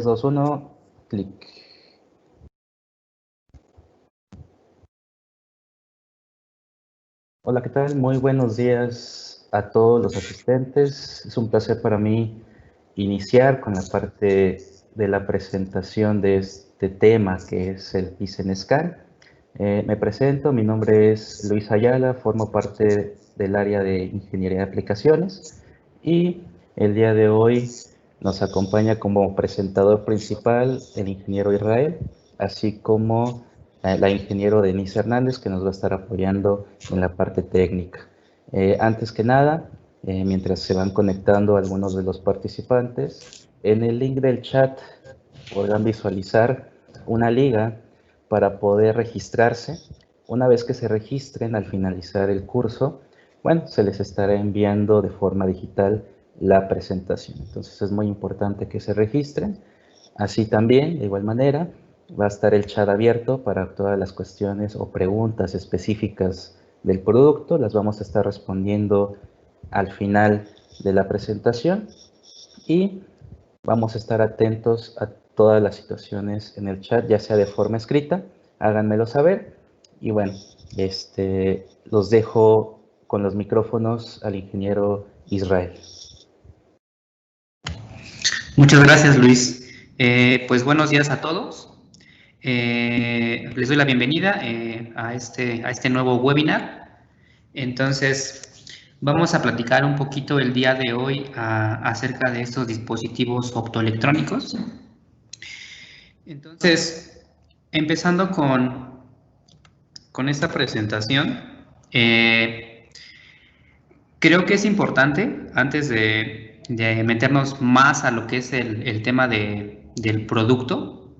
2, 1, clic. Hola, ¿qué tal? Muy buenos días a todos los asistentes. Es un placer para mí iniciar con la parte de la presentación de este tema que es el PISEN-SCAN. Me presento, mi nombre es Luis Ayala, formo parte del área de Ingeniería de Aplicaciones y el día de hoy nos acompaña como presentador principal el ingeniero Israel, así como la ingeniero Denise Hernández, que nos va a estar apoyando en la parte técnica. Antes que nada, mientras se van conectando algunos de los participantes, en el link del chat podrán visualizar una liga para poder registrarse. Una vez que se registren al finalizar el curso, bueno, se les estará enviando de forma digital la presentación. Entonces es muy importante que se registren. Así también, de igual manera, va a estar el chat abierto para todas las cuestiones o preguntas específicas del producto. Las vamos a estar respondiendo al final de la presentación y vamos a estar atentos a todas las situaciones en el chat, ya sea de forma escrita, háganmelo saber. Y bueno, los dejo con los micrófonos al ingeniero Israel. Muchas gracias, Luis. Pues buenos días a todos. Les doy la bienvenida a este nuevo webinar. Entonces, vamos a platicar un poquito el día de hoy acerca de estos dispositivos optoelectrónicos. Entonces, empezando con esta presentación, creo que es importante, antes de meternos más a lo que es el tema del producto,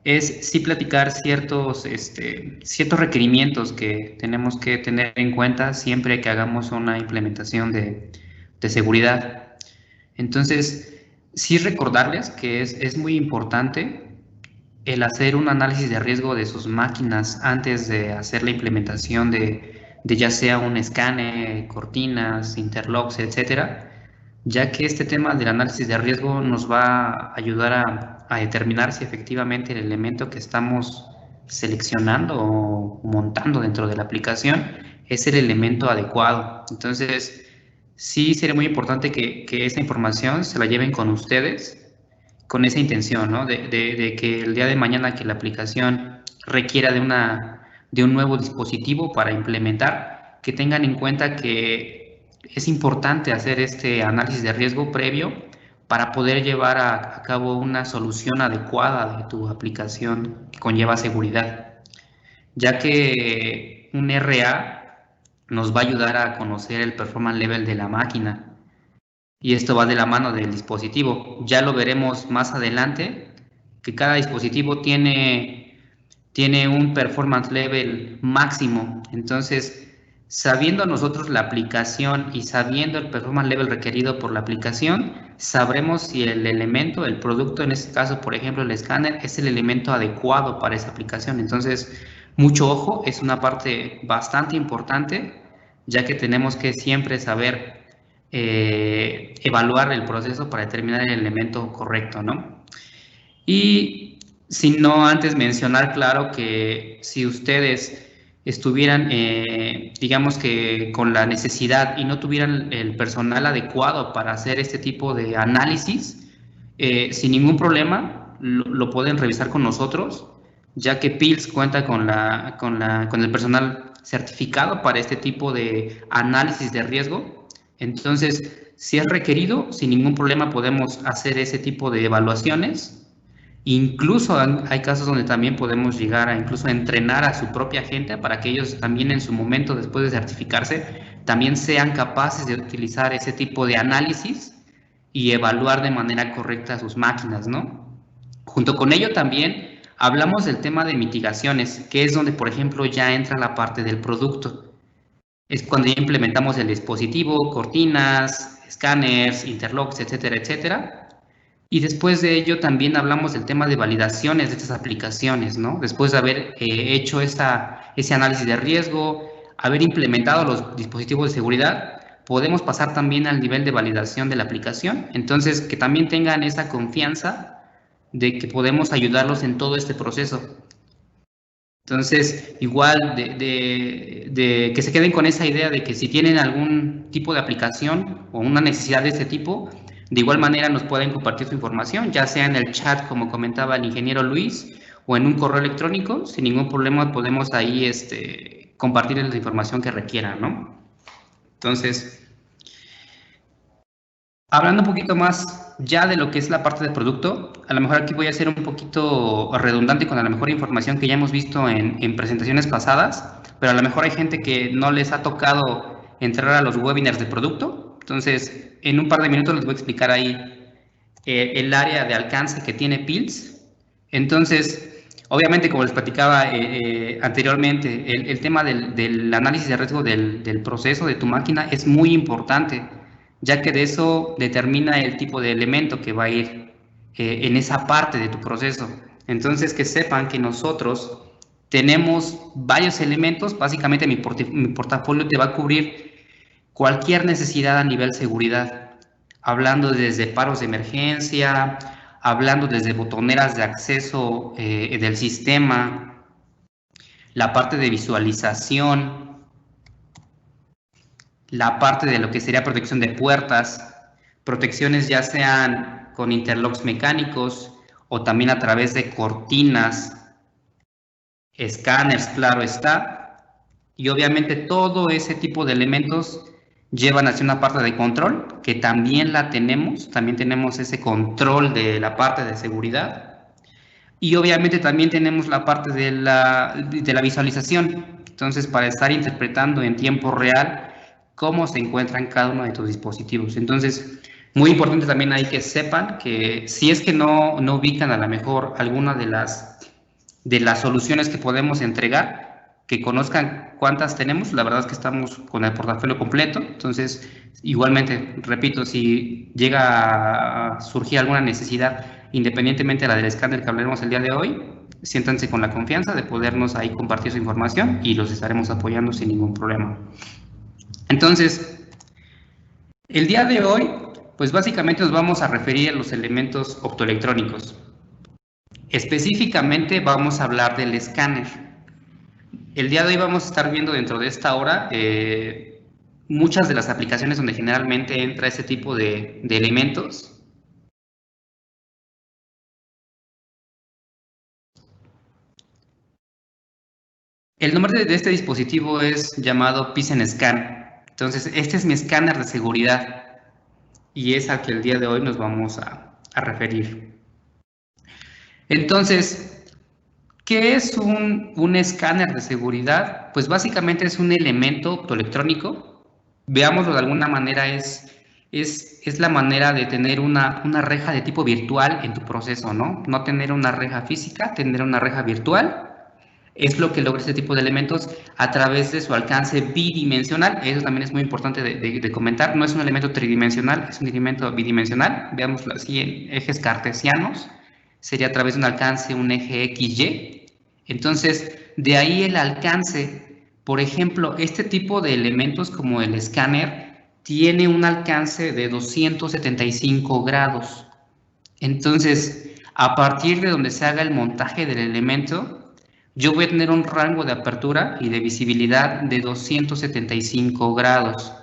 es sí platicar ciertos requerimientos que tenemos que tener en cuenta siempre que hagamos una implementación de seguridad. Entonces, sí recordarles que es muy importante el hacer un análisis de riesgo de sus máquinas antes de hacer la implementación de ya sea un escáner, cortinas, interlocks, etcétera, ya que este tema del análisis de riesgo nos va a ayudar a determinar si efectivamente el elemento que estamos seleccionando o montando dentro de la aplicación es el elemento adecuado. Entonces, sí sería muy importante que esa información se la lleven con ustedes con esa intención, ¿no? De que el día de mañana que la aplicación requiera de un nuevo dispositivo para implementar, que tengan en cuenta que es importante hacer este análisis de riesgo previo para poder llevar a cabo una solución adecuada de tu aplicación que conlleva seguridad, ya que un RA nos va a ayudar a conocer el performance level de la máquina, y esto va de la mano del dispositivo. Ya lo veremos más adelante, que cada dispositivo tiene un performance level máximo. Entonces, sabiendo nosotros la aplicación y sabiendo el performance level requerido por la aplicación, sabremos si el elemento, el producto, en este caso, por ejemplo, el escáner, es el elemento adecuado para esa aplicación. Entonces, mucho ojo, es una parte bastante importante, ya que tenemos que siempre saber evaluar el proceso para determinar el elemento correcto, ¿no? Y si no, antes mencionar, claro, que si ustedes estuvieran, digamos que con la necesidad y no tuvieran el personal adecuado para hacer este tipo de análisis, sin ningún problema, lo pueden revisar con nosotros, ya que PILS cuenta con el personal certificado para este tipo de análisis de riesgo. Entonces, si es requerido, sin ningún problema podemos hacer ese tipo de evaluaciones. Incluso hay casos donde también podemos llegar a incluso entrenar a su propia gente para que ellos también en su momento, después de certificarse, también sean capaces de utilizar ese tipo de análisis y evaluar de manera correcta sus máquinas, ¿no? Junto con ello también hablamos del tema de mitigaciones, que es donde, por ejemplo, ya entra la parte del producto. Es cuando ya implementamos el dispositivo, cortinas, escáneres, interlocks, etcétera, etcétera. Y después de ello también hablamos del tema de validaciones de estas aplicaciones, ¿no? Después de haber hecho ese análisis de riesgo, haber implementado los dispositivos de seguridad, podemos pasar también al nivel de validación de la aplicación. Entonces, que también tengan esa confianza de que podemos ayudarlos en todo este proceso. Entonces, igual de que se queden con esa idea de que si tienen algún tipo de aplicación o una necesidad de este tipo, de igual manera nos pueden compartir su información, ya sea en el chat, como comentaba el ingeniero Luis, o en un correo electrónico. Sin ningún problema podemos ahí compartirles la información que requieran, ¿no? Entonces, hablando un poquito más ya de lo que es la parte del producto, a lo mejor aquí voy a ser un poquito redundante con a lo mejor información que ya hemos visto en presentaciones pasadas, pero a lo mejor hay gente que no les ha tocado entrar a los webinars de producto. Entonces, en un par de minutos les voy a explicar ahí el área de alcance que tiene PILS. Entonces, obviamente, como les platicaba anteriormente, el tema del análisis de riesgo del proceso de tu máquina es muy importante, ya que de eso determina el tipo de elemento que va a ir en esa parte de tu proceso. Entonces, que sepan que nosotros tenemos varios elementos. Básicamente mi portafolio te va a cubrir cualquier necesidad a nivel seguridad, hablando desde paros de emergencia, hablando desde botoneras de acceso del sistema, la parte de visualización, la parte de lo que sería protección de puertas, protecciones ya sean con interlocks mecánicos o también a través de cortinas, escáneres, claro está, y obviamente todo ese tipo de elementos llevan hacia una parte de control, que también la tenemos, también tenemos ese control de la parte de seguridad, y obviamente también tenemos la parte de la visualización. Entonces, para estar interpretando en tiempo real cómo se encuentran cada uno de tus dispositivos. Entonces, muy importante también hay que sepan que si es que no ubican a lo mejor alguna de las soluciones que podemos entregar, que conozcan cuántas tenemos. La verdad es que estamos con el portafolio completo. Entonces, igualmente, repito, si llega a surgir alguna necesidad, independientemente de la del escáner que hablaremos el día de hoy, siéntanse con la confianza de podernos ahí compartir su información y los estaremos apoyando sin ningún problema. Entonces, el día de hoy, pues básicamente nos vamos a referir a los elementos optoelectrónicos. Específicamente vamos a hablar del escáner. El día de hoy vamos a estar viendo dentro de esta hora muchas de las aplicaciones donde generalmente entra ese tipo de elementos. El nombre de este dispositivo es llamado PIS-Scan. Entonces, este es mi escáner de seguridad y es al que el día de hoy nos vamos a referir. Entonces, ¿qué es un escáner de seguridad? Pues básicamente es un elemento optoelectrónico. Veámoslo de alguna manera, es la manera de tener una reja de tipo virtual en tu proceso, ¿no? No tener una reja física, tener una reja virtual. Es lo que logra este tipo de elementos a través de su alcance bidimensional. Eso también es muy importante de comentar. No es un elemento tridimensional, es un elemento bidimensional. Veámoslo así en ejes cartesianos. Sería a través de un alcance, un eje XY. Entonces, de ahí el alcance. Por ejemplo, este tipo de elementos como el escáner tiene un alcance de 275 grados. Entonces, a partir de donde se haga el montaje del elemento, yo voy a tener un rango de apertura y de visibilidad de 275 grados.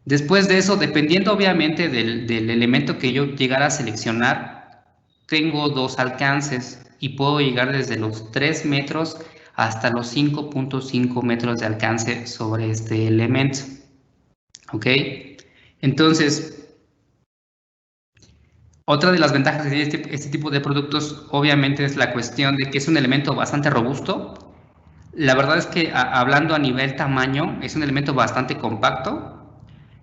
Después de eso, dependiendo obviamente del elemento que yo llegara a seleccionar, tengo dos alcances y puedo llegar desde los 3 metros hasta los 5.5 metros de alcance sobre este elemento. ¿Ok? Entonces, otra de las ventajas que tiene este tipo de productos, obviamente, es la cuestión de que es un elemento bastante robusto. La verdad es que hablando a nivel tamaño, es un elemento bastante compacto.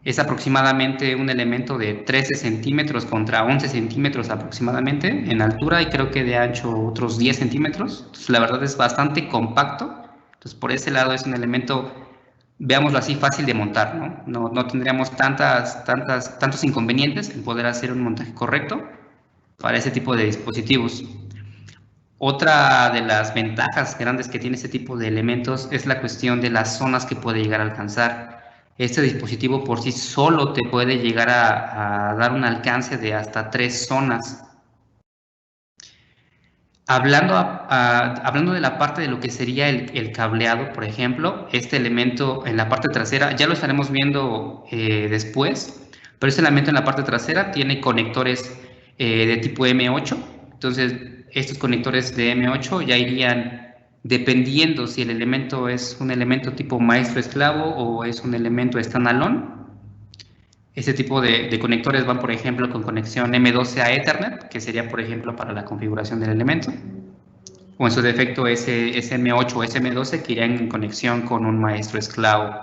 Es aproximadamente un elemento de 13 centímetros contra 11 centímetros aproximadamente en altura y creo que de ancho otros 10 centímetros. Entonces, la verdad es bastante compacto. Entonces, por ese lado es un elemento, veámoslo así, fácil de montar, ¿no? No tendríamos tantos inconvenientes en poder hacer un montaje correcto para ese tipo de dispositivos. Otra de las ventajas grandes que tiene este tipo de elementos es la cuestión de las zonas que puede llegar a alcanzar. Este dispositivo por sí solo te puede llegar a dar un alcance de hasta 3 zonas. Hablando de la parte de lo que sería el cableado, por ejemplo, este elemento en la parte trasera, ya lo estaremos viendo después, pero este elemento en la parte trasera tiene conectores de tipo M8, entonces estos conectores de M8 ya irían dependiendo si el elemento es un elemento tipo maestro-esclavo o es un elemento standalone. Este tipo de conectores van, por ejemplo, con conexión M12 a Ethernet, que sería, por ejemplo, para la configuración del elemento, o en su defecto SM8 o SM12 que irían en conexión con un maestro esclavo.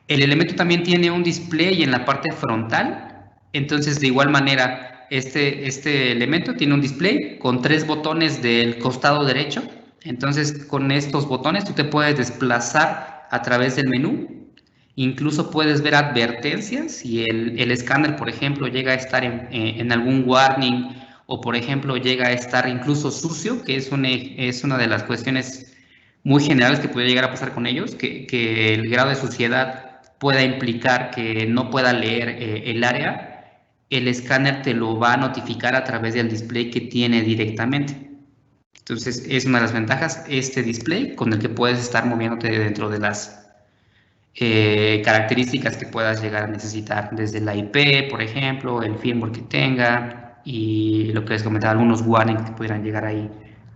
El elemento también tiene un display en la parte frontal, entonces de igual manera este elemento tiene un display con 3 botones del costado derecho, entonces con estos botones tú te puedes desplazar a través del menú, incluso puedes ver advertencias si el escáner, por ejemplo, llega a estar en algún warning o, por ejemplo, llega a estar incluso sucio, que es una de las cuestiones muy generales que puede llegar a pasar con ellos, que el grado de suciedad pueda implicar que no pueda leer el área, el escáner te lo va a notificar a través del display que tiene directamente. Entonces, es una de las ventajas, este display con el que puedes estar moviéndote dentro de las características que puedas llegar a necesitar, desde la IP, por ejemplo, el firmware que tenga y lo que les comentaba, algunos warnings que pudieran llegar ahí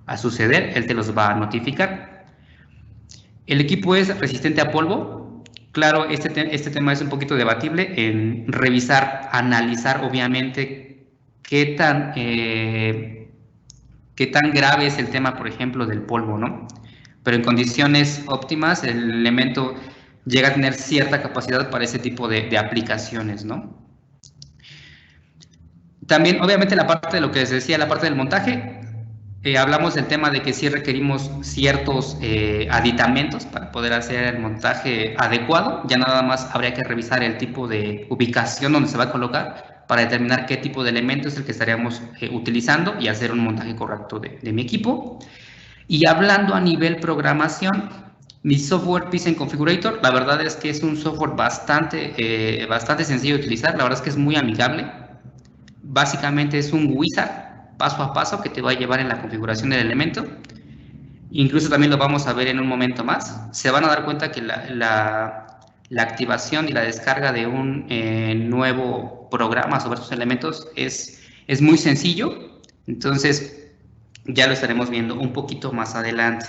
a suceder, él te los va a notificar. El equipo es resistente a polvo. Claro, este tema es un poquito debatible en revisar, analizar, obviamente, qué tan grave es el tema, por ejemplo, del polvo, ¿no? Pero en condiciones óptimas, el elemento llega a tener cierta capacidad para ese tipo de aplicaciones, ¿no? También, obviamente, la parte de lo que les decía, la parte del montaje, hablamos del tema de que sí requerimos ciertos aditamentos para poder hacer el montaje adecuado. Ya nada más habría que revisar el tipo de ubicación donde se va a colocar para determinar qué tipo de elemento es el que estaríamos utilizando y hacer un montaje correcto de mi equipo. Y hablando a nivel programación, mi software Python Configurator, la verdad es que es un software bastante sencillo de utilizar, la verdad es que es muy amigable. Básicamente es un wizard paso a paso que te va a llevar en la configuración del elemento. Incluso también lo vamos a ver en un momento más. Se van a dar cuenta que la activación y la descarga de un nuevo programa sobre estos elementos es muy sencillo. Entonces, ya lo estaremos viendo un poquito más adelante.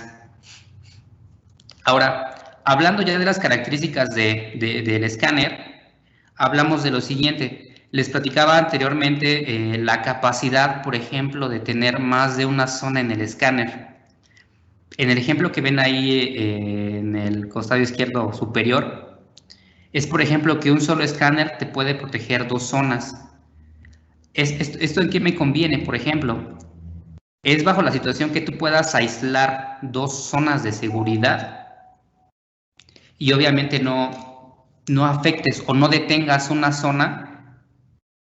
Ahora, hablando ya de las características del escáner, hablamos de lo siguiente. Les platicaba anteriormente la capacidad, por ejemplo, de tener más de una zona en el escáner. En el ejemplo que ven ahí en el costado izquierdo superior, es por ejemplo que un solo escáner te puede proteger 2 zonas. ¿Esto en qué me conviene? Por ejemplo, es bajo la situación que tú puedas aislar 2 zonas de seguridad y obviamente no afectes o no detengas una zona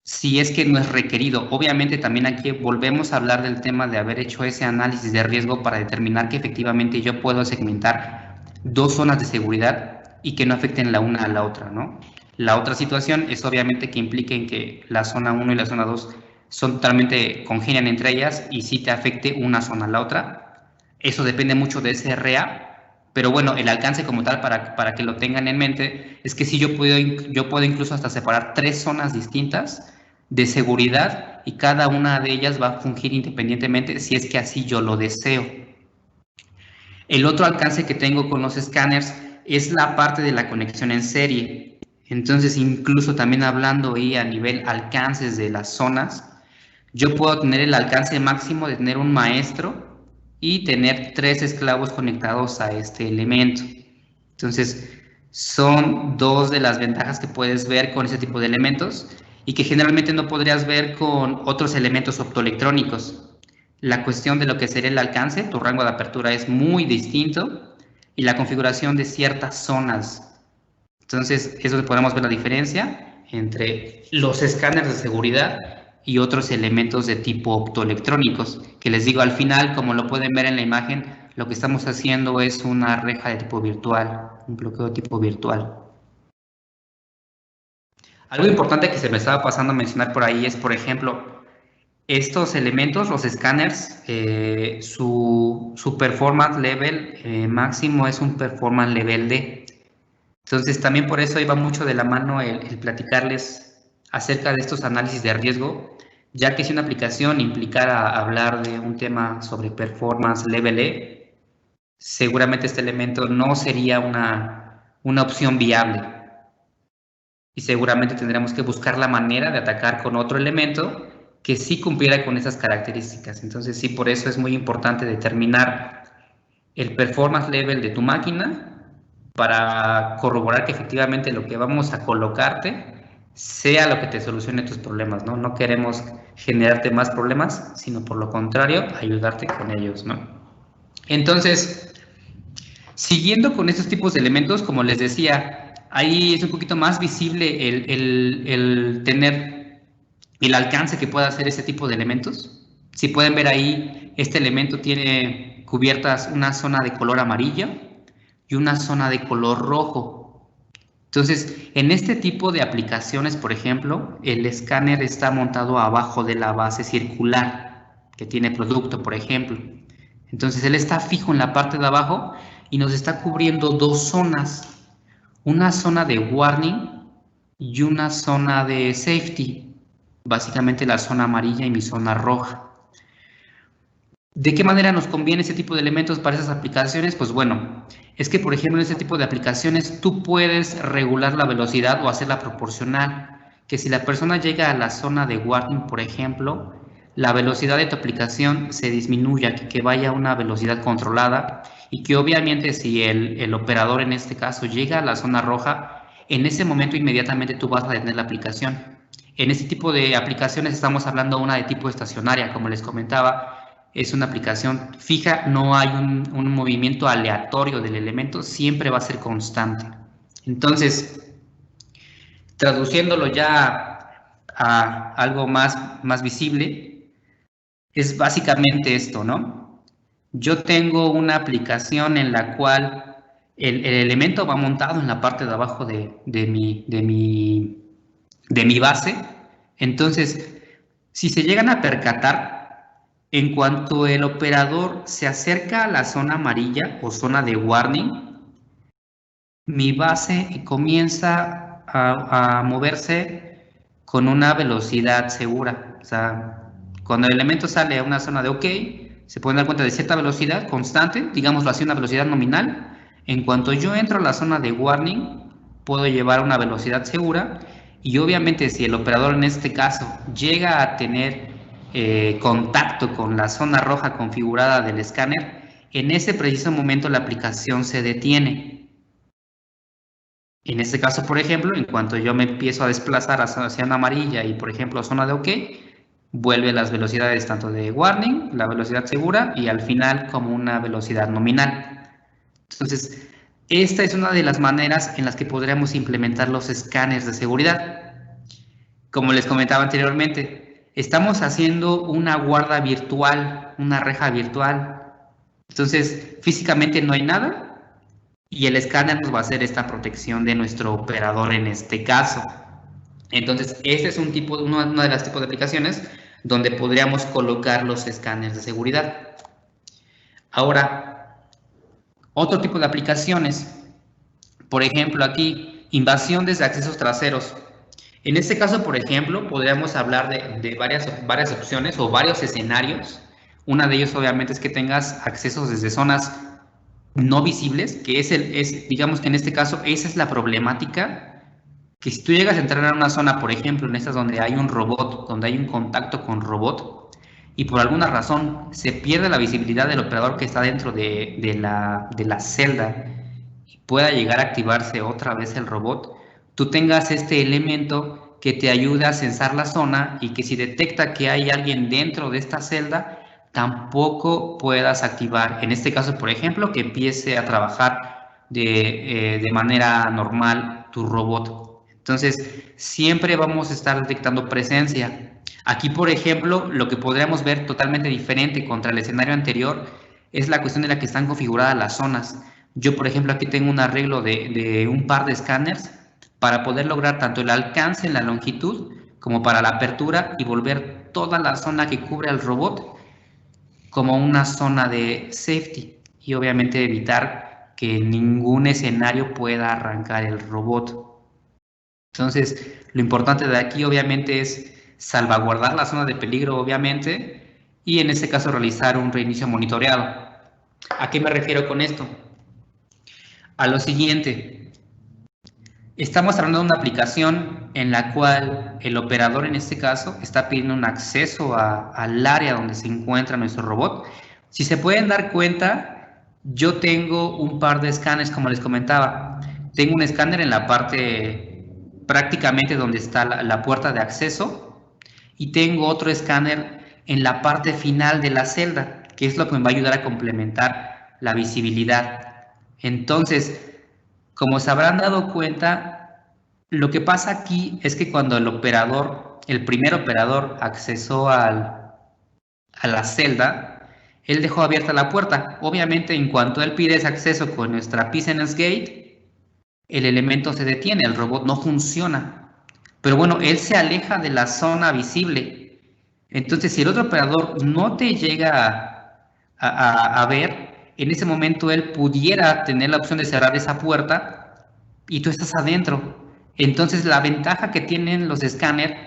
si es que no es requerido. Obviamente también aquí volvemos a hablar del tema de haber hecho ese análisis de riesgo para determinar que efectivamente yo puedo segmentar 2 zonas de seguridad y que no afecten la una a la otra, ¿no? La otra situación es obviamente que impliquen que la zona 1 y la zona 2 son totalmente congenian entre ellas y sí te afecte una zona a la otra. Eso depende mucho de SRA, pero bueno, el alcance como tal, para que lo tengan en mente, es que sí yo puedo incluso hasta separar 3 zonas distintas de seguridad y cada una de ellas va a fungir independientemente si es que así yo lo deseo. El otro alcance que tengo con los escáneres es la parte de la conexión en serie. Entonces, incluso también hablando ahí a nivel alcances de las zonas, yo puedo tener el alcance máximo de tener un maestro y tener 3 esclavos conectados a este elemento. Entonces, son 2 de las ventajas que puedes ver con ese tipo de elementos y que generalmente no podrías ver con otros elementos optoelectrónicos. La cuestión de lo que sería el alcance, tu rango de apertura es muy distinto y la configuración de ciertas zonas. Entonces, es donde podemos ver la diferencia entre los escáneres de seguridad y otros elementos de tipo optoelectrónicos, que les digo al final, como lo pueden ver en la imagen, lo que estamos haciendo es una reja de tipo virtual, un bloqueo de tipo virtual. Algo importante que se me estaba pasando a mencionar por ahí es, por ejemplo, estos elementos, los escáneres, su performance level máximo es un performance level D. Entonces, también por eso iba mucho de la mano el platicarles acerca de estos análisis de riesgo, ya que si una aplicación implicara hablar de un tema sobre performance level E, seguramente este elemento no sería una opción viable. Y seguramente tendremos que buscar la manera de atacar con otro elemento que sí cumpliera con esas características. Entonces, sí, por eso es muy importante determinar el performance level de tu máquina para corroborar que efectivamente lo que vamos a colocarte sea lo que te solucione tus problemas, ¿no? No queremos generarte más problemas, sino por lo contrario, ayudarte con ellos, ¿no? Entonces, siguiendo con estos tipos de elementos, como les decía, ahí es un poquito más visible el tener el alcance que pueda hacer ese tipo de elementos. Si pueden ver ahí, este elemento tiene cubiertas una zona de color amarillo y una zona de color rojo. Entonces, en este tipo de aplicaciones, por ejemplo, el escáner está montado abajo de la base circular que tiene producto, por ejemplo. Entonces, él está fijo en la parte de abajo y nos está cubriendo dos zonas, una zona de warning y una zona de safety, básicamente la zona amarilla y mi zona roja. ¿De qué manera nos conviene ese tipo de elementos para esas aplicaciones? Pues bueno, es que por ejemplo en este tipo de aplicaciones tú puedes regular la velocidad o hacerla proporcional, que si la persona llega a la zona de warning, por ejemplo, la velocidad de tu aplicación se disminuya, que vaya a una velocidad controlada y que obviamente si el operador en este caso llega a la zona roja, en ese momento inmediatamente tú vas a detener la aplicación. En este tipo de aplicaciones estamos hablando de una de tipo estacionaria, como les comentaba, es una aplicación fija, no hay un movimiento aleatorio del elemento, siempre va a ser constante. Entonces, traduciéndolo ya a algo más visible, es básicamente esto, ¿no? Yo tengo una aplicación en la cual el elemento va montado en la parte de abajo de mi base. Entonces, si se llegan a percatar, en cuanto el operador se acerca a la zona amarilla o zona de warning, mi base comienza a moverse con una velocidad segura. O sea, cuando el elemento sale a una zona de OK, se pueden dar cuenta de cierta velocidad constante, digámoslo así, una velocidad nominal. En cuanto yo entro a la zona de warning, puedo llevar una velocidad segura y obviamente si el operador en este caso llega a tener contacto con la zona roja configurada del escáner, en ese preciso momento la aplicación se detiene. En este caso, por ejemplo, en cuanto yo me empiezo a desplazar hacia una amarilla y, por ejemplo, zona de OK, vuelve las velocidades tanto de warning, la velocidad segura y al final como una velocidad nominal. Entonces, esta es una de las maneras en las que podríamos implementar los escáneres de seguridad. Como les comentaba anteriormente, estamos haciendo una guarda virtual, una reja virtual. Entonces, físicamente no hay nada y el escáner nos va a hacer esta protección de nuestro operador en este caso. Entonces, este es una de las tipos de aplicaciones donde podríamos colocar los escáneres de seguridad. Ahora, otro tipo de aplicaciones, por ejemplo aquí, invasión desde accesos traseros. En este caso, por ejemplo, podríamos hablar de varias opciones o varios escenarios. Una de ellos obviamente es que tengas accesos desde zonas no visibles, que digamos que en este caso esa es la problemática, que si tú llegas a entrar a una zona, por ejemplo, en estas donde hay un robot, donde hay un contacto con robot, y por alguna razón se pierde la visibilidad del operador que está dentro de la celda y pueda llegar a activarse otra vez el robot, tú tengas este elemento que te ayude a censar la zona y que si detecta que hay alguien dentro de esta celda, tampoco puedas activar, en este caso, por ejemplo, que empiece a trabajar de manera normal tu robot. Entonces, siempre vamos a estar detectando presencia. Aquí, por ejemplo, lo que podríamos ver totalmente diferente contra el escenario anterior es la cuestión de la que están configuradas las zonas. Yo, por ejemplo, aquí tengo un arreglo de un par de escáneres para poder lograr tanto el alcance en la longitud como para la apertura y volver toda la zona que cubre al robot como una zona de safety y obviamente evitar que ningún escenario pueda arrancar el robot. Entonces, lo importante de aquí obviamente es salvaguardar la zona de peligro, obviamente, y en este caso realizar un reinicio monitoreado. ¿A qué me refiero con esto? A lo siguiente. Estamos hablando de una aplicación en la cual el operador, en este caso, está pidiendo un acceso al área donde se encuentra nuestro robot. Si se pueden dar cuenta, yo tengo un par de escáneres, como les comentaba. Tengo un escáner en la parte prácticamente donde está la puerta de acceso y tengo otro escáner en la parte final de la celda, que es lo que me va a ayudar a complementar la visibilidad. Entonces, como se habrán dado cuenta, lo que pasa aquí es que cuando el primer operador accesó a la celda, él dejó abierta la puerta. Obviamente, en cuanto él pide ese acceso con nuestra Pisces Gate, el elemento se detiene, el robot no funciona. Pero bueno, él se aleja de la zona visible. Entonces, si el otro operador no te llega a ver, en ese momento él pudiera tener la opción de cerrar esa puerta y tú estás adentro. Entonces la ventaja que tienen los escáneres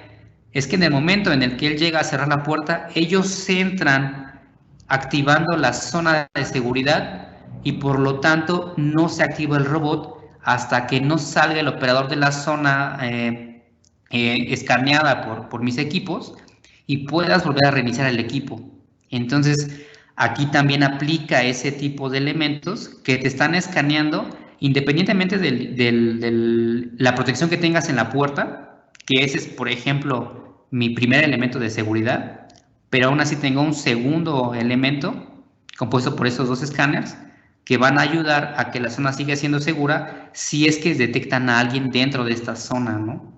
es que en el momento en el que él llega a cerrar la puerta, ellos entran activando la zona de seguridad y por lo tanto no se activa el robot hasta que no salga el operador de la zona escaneada por mis equipos y puedas volver a reiniciar el equipo. Entonces, aquí también aplica ese tipo de elementos que te están escaneando independientemente de la protección que tengas en la puerta, que ese es, por ejemplo, mi primer elemento de seguridad, pero aún así tengo un segundo elemento compuesto por esos dos escáneres que van a ayudar a que la zona siga siendo segura si es que detectan a alguien dentro de esta zona, ¿no?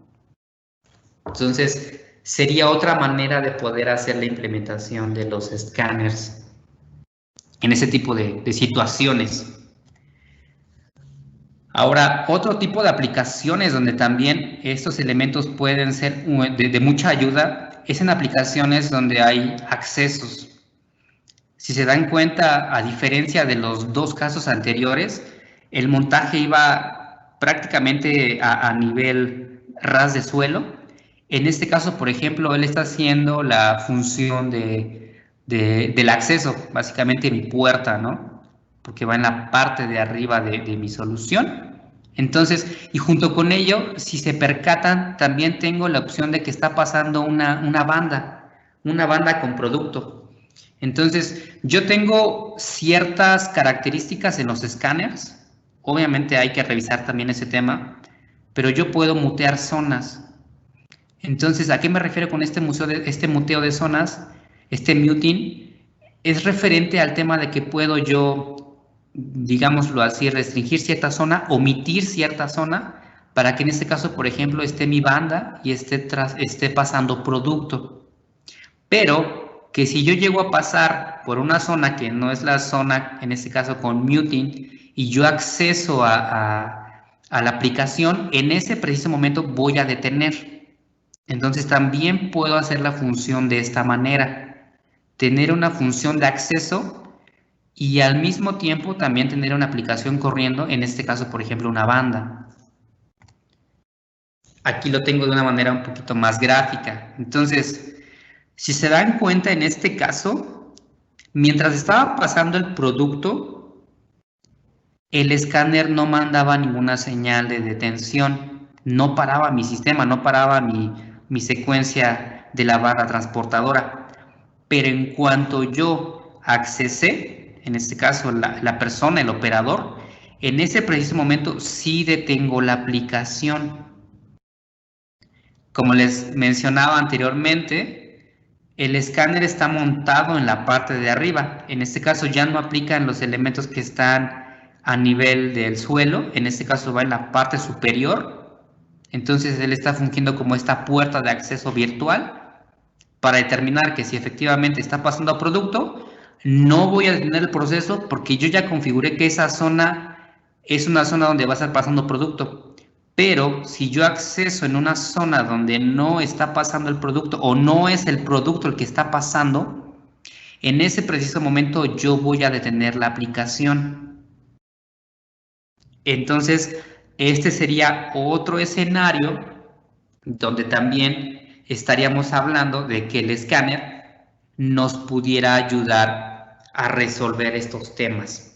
Entonces, sería otra manera de poder hacer la implementación de los escáneres en ese tipo de situaciones. Ahora, otro tipo de aplicaciones donde también estos elementos pueden ser de mucha ayuda es en aplicaciones donde hay accesos. Si se dan cuenta, a diferencia de los dos casos anteriores, el montaje iba prácticamente a nivel ras de suelo. En este caso, por ejemplo, él está haciendo la función del acceso, básicamente mi puerta, ¿no? Porque va en la parte de arriba de mi solución. Entonces, y junto con ello, si se percatan, también tengo la opción de que está pasando una banda con producto. Entonces, yo tengo ciertas características en los escáneres. Obviamente hay que revisar también ese tema, pero yo puedo mutear zonas. Entonces, ¿a qué me refiero con este muteo de zonas? Este muting es referente al tema de que puedo yo, digámoslo así, restringir cierta zona, omitir cierta zona, para que en este caso, por ejemplo, esté mi banda y esté pasando producto. Pero que si yo llego a pasar por una zona que no es la zona, en este caso con muting, y yo acceso a la aplicación, en ese preciso momento voy a detener. Entonces también puedo hacer la función de esta manera, tener una función de acceso y al mismo tiempo también tener una aplicación corriendo, en este caso, por ejemplo, una banda. Aquí lo tengo de una manera un poquito más gráfica. Entonces, si se dan cuenta en este caso, mientras estaba pasando el producto, el escáner no mandaba ninguna señal de detención, no paraba mi sistema, no paraba mi secuencia de la barra transportadora. Pero en cuanto yo accesé, en este caso la persona, el operador, en ese preciso momento sí detengo la aplicación. Como les mencionaba anteriormente, el escáner está montado en la parte de arriba. En este caso ya no aplican los elementos que están a nivel del suelo. En este caso va en la parte superior. Entonces él está fungiendo como esta puerta de acceso virtual para determinar que si efectivamente está pasando a producto, no voy a detener el proceso porque yo ya configuré que esa zona es una zona donde va a estar pasando producto. Pero si yo acceso en una zona donde no está pasando el producto o no es el producto el que está pasando, en ese preciso momento yo voy a detener la aplicación. Entonces, este sería otro escenario donde también estaríamos hablando de que el escáner nos pudiera ayudar a resolver estos temas.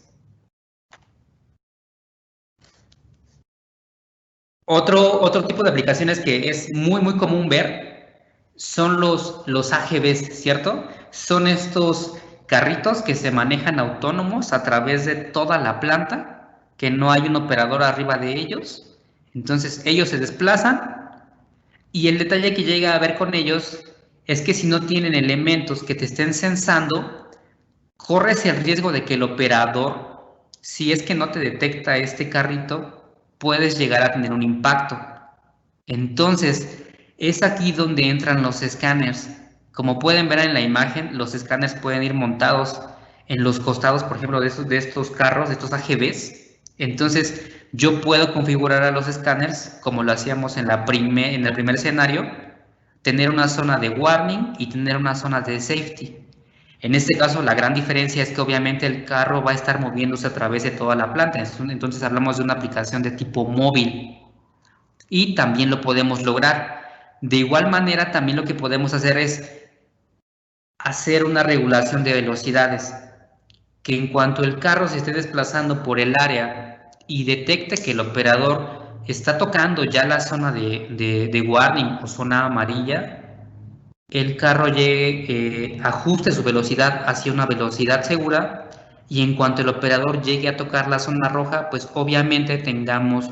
Otro tipo de aplicaciones que es muy común ver son los AGVs, ¿cierto? Son estos carritos que se manejan autónomos a través de toda la planta, que no hay un operador arriba de ellos. Entonces ellos se desplazan y el detalle que llega a ver con ellos es que si no tienen elementos que te estén sensando, corres el riesgo de que el operador, si es que no te detecta este carrito, puedes llegar a tener un impacto. Entonces, es aquí donde entran los escáneres. Como pueden ver en la imagen, los escáneres pueden ir montados en los costados, por ejemplo, de estos carros, de estos AGVs. Entonces, yo puedo configurar a los escáneres, como lo hacíamos en el primer escenario, tener una zona de warning y tener una zona de safety. En este caso, la gran diferencia es que obviamente el carro va a estar moviéndose a través de toda la planta. Entonces, hablamos de una aplicación de tipo móvil y también lo podemos lograr. De igual manera, también lo que podemos hacer es hacer una regulación de velocidades, que en cuanto el carro se esté desplazando por el área y detecte que el operador está tocando ya la zona de warning o zona amarilla, el carro llegue, ajuste su velocidad hacia una velocidad segura y en cuanto el operador llegue a tocar la zona roja, pues obviamente tengamos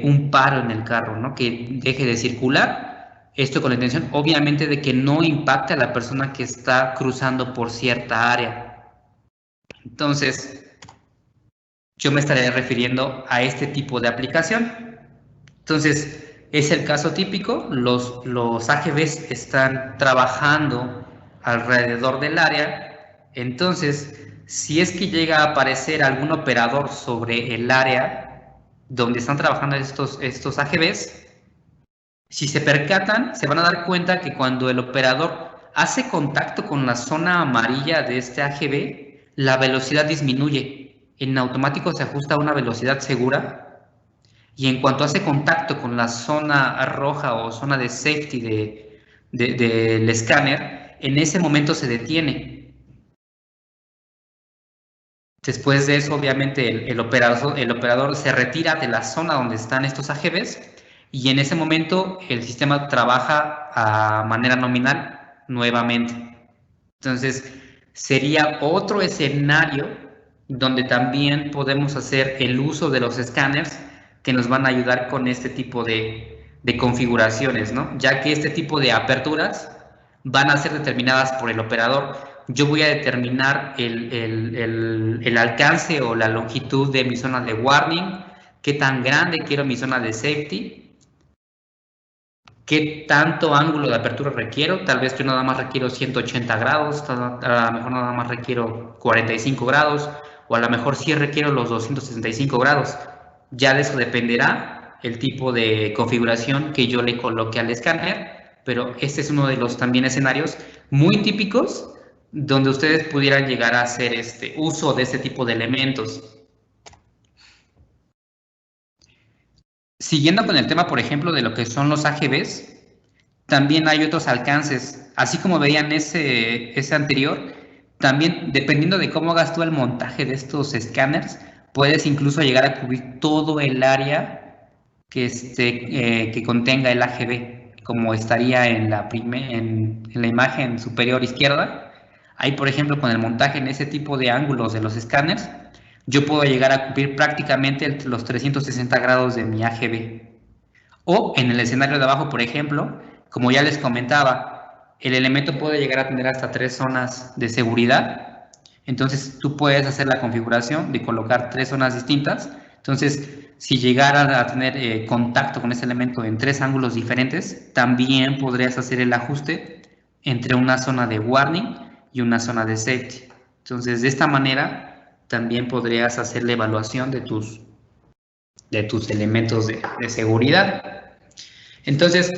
un paro en el carro, ¿no? Que deje de circular. Esto con la intención, obviamente, de que no impacte a la persona que está cruzando por cierta área. Entonces, yo me estaré refiriendo a este tipo de aplicación. Entonces, es el caso típico, los AGVs están trabajando alrededor del área, entonces, si es que llega a aparecer algún operador sobre el área donde están trabajando estos AGVs, si se percatan, se van a dar cuenta que cuando el operador hace contacto con la zona amarilla de este AGV, la velocidad disminuye, en automático se ajusta a una velocidad segura y en cuanto hace contacto con la zona roja o zona de safety del escáner, en ese momento se detiene. Después de eso, obviamente, el operador se retira de la zona donde están estos AGVs y en ese momento el sistema trabaja a manera nominal nuevamente. Entonces, sería otro escenario donde también podemos hacer el uso de los escáneres que nos van a ayudar con este tipo de configuraciones, ¿no? Ya que este tipo de aperturas van a ser determinadas por el operador. Yo voy a determinar el alcance o la longitud de mi zona de warning, qué tan grande quiero mi zona de safety, qué tanto ángulo de apertura requiero. Tal vez yo nada más requiero 180 grados, a lo mejor nada más requiero 45 grados, o a lo mejor sí requiero los 265 grados. Ya de eso dependerá el tipo de configuración que yo le coloque al escáner, pero este es uno de los también escenarios muy típicos donde ustedes pudieran llegar a hacer uso de este tipo de elementos. Siguiendo con el tema, por ejemplo, de lo que son los AGVs, también hay otros alcances. Así como veían ese anterior, también dependiendo de cómo hagas tú el montaje de estos escáneres, puedes incluso llegar a cubrir todo el área que contenga el AGV, como estaría en la imagen superior izquierda. Ahí, por ejemplo, con el montaje en ese tipo de ángulos de los escáneres, yo puedo llegar a cubrir prácticamente los 360 grados de mi AGV. O en el escenario de abajo, por ejemplo, como ya les comentaba, el elemento puede llegar a tener hasta 3 zonas de seguridad. Entonces, tú puedes hacer la configuración de colocar 3 zonas distintas. Entonces, si llegara a tener contacto con ese elemento en 3 ángulos diferentes, también podrías hacer el ajuste entre una zona de warning y una zona de safety. Entonces, de esta manera, también podrías hacer la evaluación de tus elementos de seguridad. Entonces,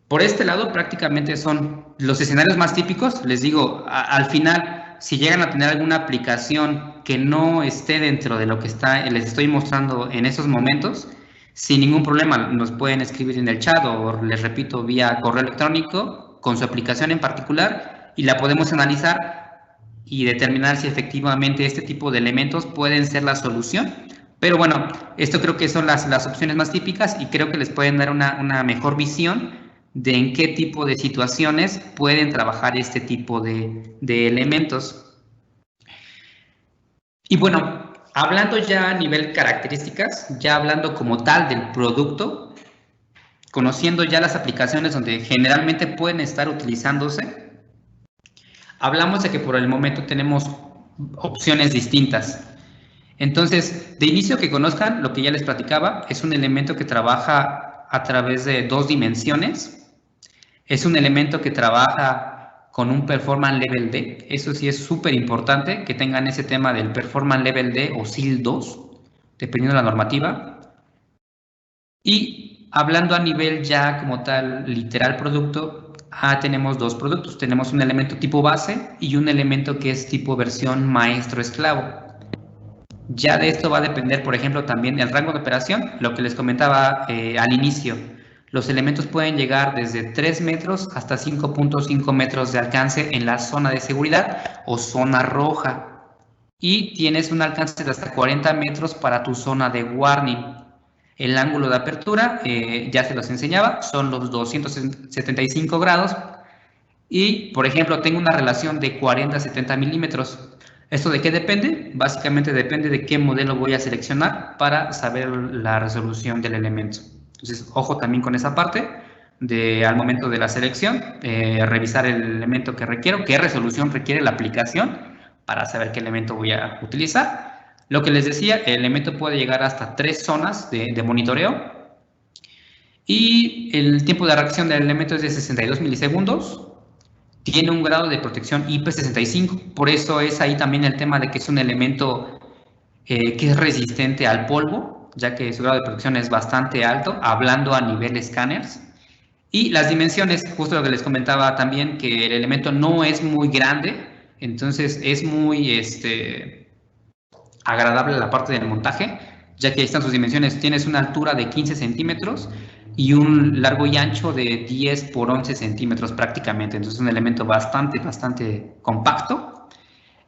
por este lado, prácticamente son los escenarios más típicos. Les digo, al final, si llegan a tener alguna aplicación que no esté dentro de lo que les estoy mostrando en esos momentos, sin ningún problema nos pueden escribir en el chat o les repito vía correo electrónico con su aplicación en particular y la podemos analizar y determinar si efectivamente este tipo de elementos pueden ser la solución. Pero bueno, esto creo que son las opciones más típicas y creo que les pueden dar una mejor visión de en qué tipo de situaciones pueden trabajar este tipo de elementos. Y bueno, hablando ya a nivel características, ya hablando como tal del producto, conociendo ya las aplicaciones donde generalmente pueden estar utilizándose, hablamos de que por el momento tenemos opciones distintas. Entonces, de inicio que conozcan, lo que ya les platicaba, es un elemento que trabaja a través de 2 dimensiones. Es un elemento que trabaja con un Performance Level D. Eso sí es súper importante que tengan ese tema del Performance Level D o SIL 2, dependiendo de la normativa. Y hablando a nivel ya como tal, literal producto, tenemos 2 productos. Tenemos un elemento tipo base y un elemento que es tipo versión maestro-esclavo. Ya de esto va a depender, por ejemplo, también el rango de operación, lo que les comentaba al inicio. Los elementos pueden llegar desde 3 metros hasta 5.5 metros de alcance en la zona de seguridad o zona roja. Y tienes un alcance de hasta 40 metros para tu zona de warning. El ángulo de apertura, ya se los enseñaba, son los 275 grados. Y, por ejemplo, tengo una relación de 40 a 70 milímetros. ¿Esto de qué depende? Básicamente depende de qué modelo voy a seleccionar para saber la resolución del elemento. Entonces, ojo también con esa parte al momento de la selección, revisar el elemento que requiero, qué resolución requiere la aplicación para saber qué elemento voy a utilizar. Lo que les decía, el elemento puede llegar hasta 3 zonas de monitoreo y el tiempo de reacción del elemento es de 62 milisegundos. Tiene un grado de protección IP65, por eso es ahí también el tema de que es un elemento que es resistente al polvo, ya que su grado de protección es bastante alto, hablando a nivel escáneres. Y las dimensiones, justo lo que les comentaba también, que el elemento no es muy grande, entonces es muy agradable la parte del montaje, ya que ahí están sus dimensiones. Tienes una altura de 15 centímetros y un largo y ancho de 10 por 11 centímetros prácticamente. Entonces es un elemento bastante compacto.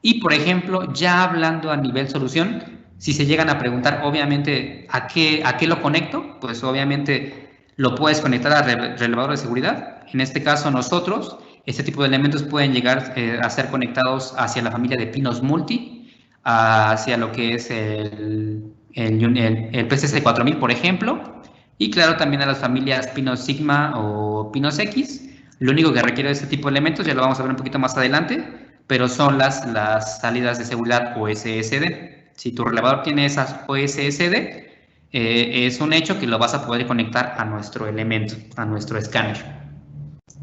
Y por ejemplo, ya hablando a nivel solución, si se llegan a preguntar obviamente a qué lo conecto, pues obviamente lo puedes conectar a relevador de seguridad. En este caso nosotros, este tipo de elementos pueden llegar a ser conectados hacia la familia de Pinos Multi, hacia lo que es el PCC 4000, por ejemplo, y claro, también a las familias Pinos Sigma o Pinos X. Lo único que requiere de este tipo de elementos, ya lo vamos a ver un poquito más adelante, pero son las salidas de seguridad OSSD. Si tu relevador tiene esas OSSD, es un hecho que lo vas a poder conectar a nuestro elemento, a nuestro escáner.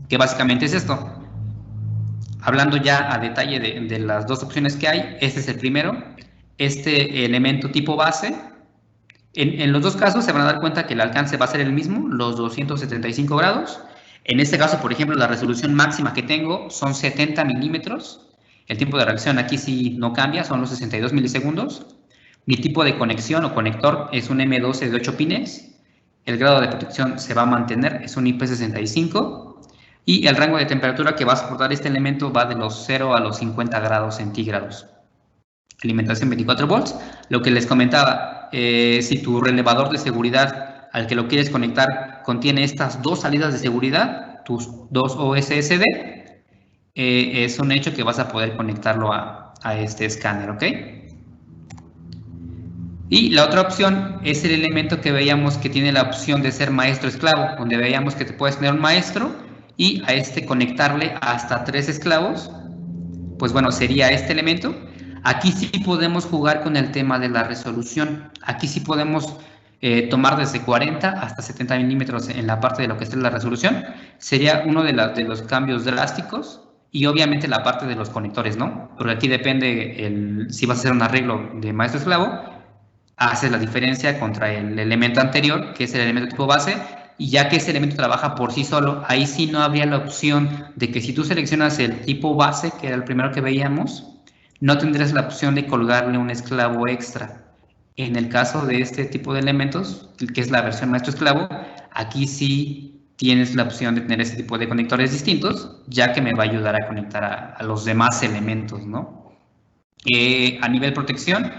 Que básicamente es esto. Hablando ya a detalle de las 2 opciones que hay, este es el primero. Este elemento tipo base, en los 2 casos se van a dar cuenta que el alcance va a ser el mismo, los 275 grados. En este caso, por ejemplo, la resolución máxima que tengo son 70 milímetros. El tiempo de reacción aquí sí no cambia, son los 62 milisegundos. Mi tipo de conexión o conector es un M12 de 8 pines. El grado de protección se va a mantener, es un IP65. Y el rango de temperatura que va a soportar este elemento va de los 0 a los 50 grados centígrados. Alimentación 24 volts. Lo que les comentaba, si tu relevador de seguridad al que lo quieres conectar contiene estas 2 salidas de seguridad, tus 2 OSSD, es un hecho que vas a poder conectarlo a este escáner, ¿ok? Y la otra opción es el elemento que veíamos que tiene la opción de ser maestro-esclavo, donde veíamos que te puedes tener un maestro y a este conectarle hasta 3 esclavos, pues bueno, sería este elemento. Aquí sí podemos jugar con el tema de la resolución. Aquí sí podemos tomar desde 40 hasta 70 milímetros en la parte de lo que es la resolución. Sería uno de los cambios drásticos. Y obviamente la parte de los conectores, ¿no? Porque aquí depende si vas a hacer un arreglo de maestro-esclavo, haces la diferencia contra el elemento anterior, que es el elemento tipo base, y ya que ese elemento trabaja por sí solo, ahí sí no habría la opción de que si tú seleccionas el tipo base, que era el primero que veíamos, no tendrías la opción de colgarle un esclavo extra. En el caso de este tipo de elementos, que es la versión maestro esclavo, aquí sí tienes la opción de tener este tipo de conectores distintos, ya que me va a ayudar a conectar a los demás elementos, ¿no? A nivel protección,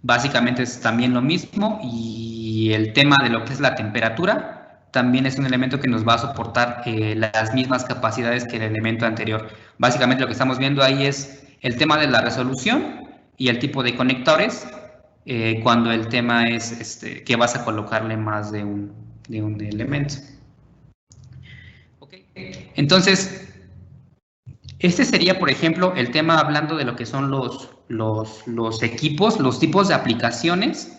básicamente es también lo mismo, y el tema de lo que es la temperatura también es un elemento que nos va a soportar las mismas capacidades que el elemento anterior. Básicamente lo que estamos viendo ahí es el tema de la resolución y el tipo de conectores, cuando el tema es que vas a colocarle más de un elemento. Okay. Entonces, este sería, por ejemplo, el tema hablando de lo que son los equipos, los tipos de aplicaciones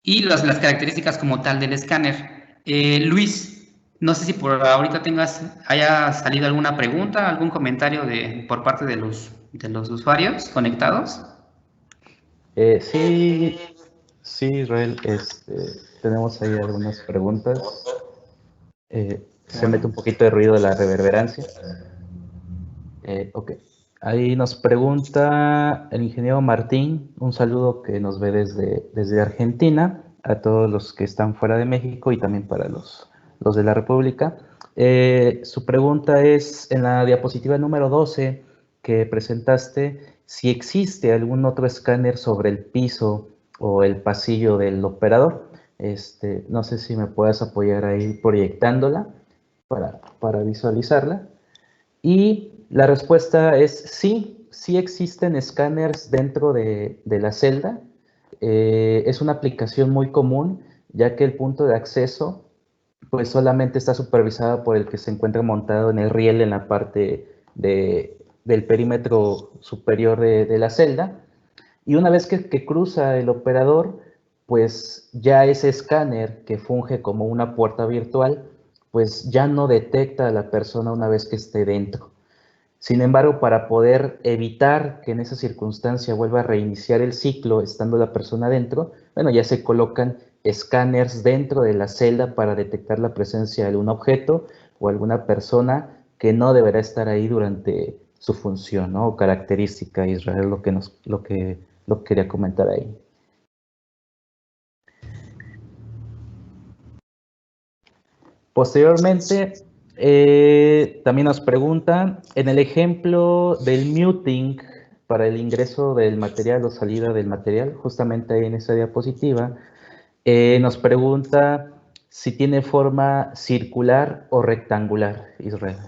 y las características como tal del escáner. Luis, no sé si por ahorita haya salido alguna pregunta, algún comentario por parte de los usuarios conectados. Sí, sí, Israel, tenemos ahí algunas preguntas. Se mete un poquito de ruido de la reverberancia. Ok. Ahí nos pregunta el ingeniero Martín, un saludo que nos ve desde Argentina, a todos los que están fuera de México y también para los de la República. Su pregunta es, en la diapositiva número 12 que presentaste, si existe algún otro escáner sobre el piso o el pasillo del operador. No sé si me puedas apoyar ahí proyectándola para visualizarla. Y la respuesta es sí, sí existen escáneres dentro de la celda. Es una aplicación muy común, ya que el punto de acceso pues solamente está supervisada por el que se encuentra montado en el riel en la parte del perímetro superior de la celda. Y una vez que cruza el operador, pues ya ese escáner que funge como una puerta virtual, pues ya no detecta a la persona una vez que esté dentro. Sin embargo, para poder evitar que en esa circunstancia vuelva a reiniciar el ciclo estando la persona dentro, bueno, ya se colocan escáneres dentro de la celda para detectar la presencia de algún objeto o alguna persona que no deberá estar ahí durante su función, ¿no? O característica, Israel, lo que quería comentar ahí. Posteriormente, también nos preguntan, en el ejemplo del muting para el ingreso del material o salida del material, justamente ahí en esa diapositiva, nos pregunta si tiene forma circular o rectangular, Israel.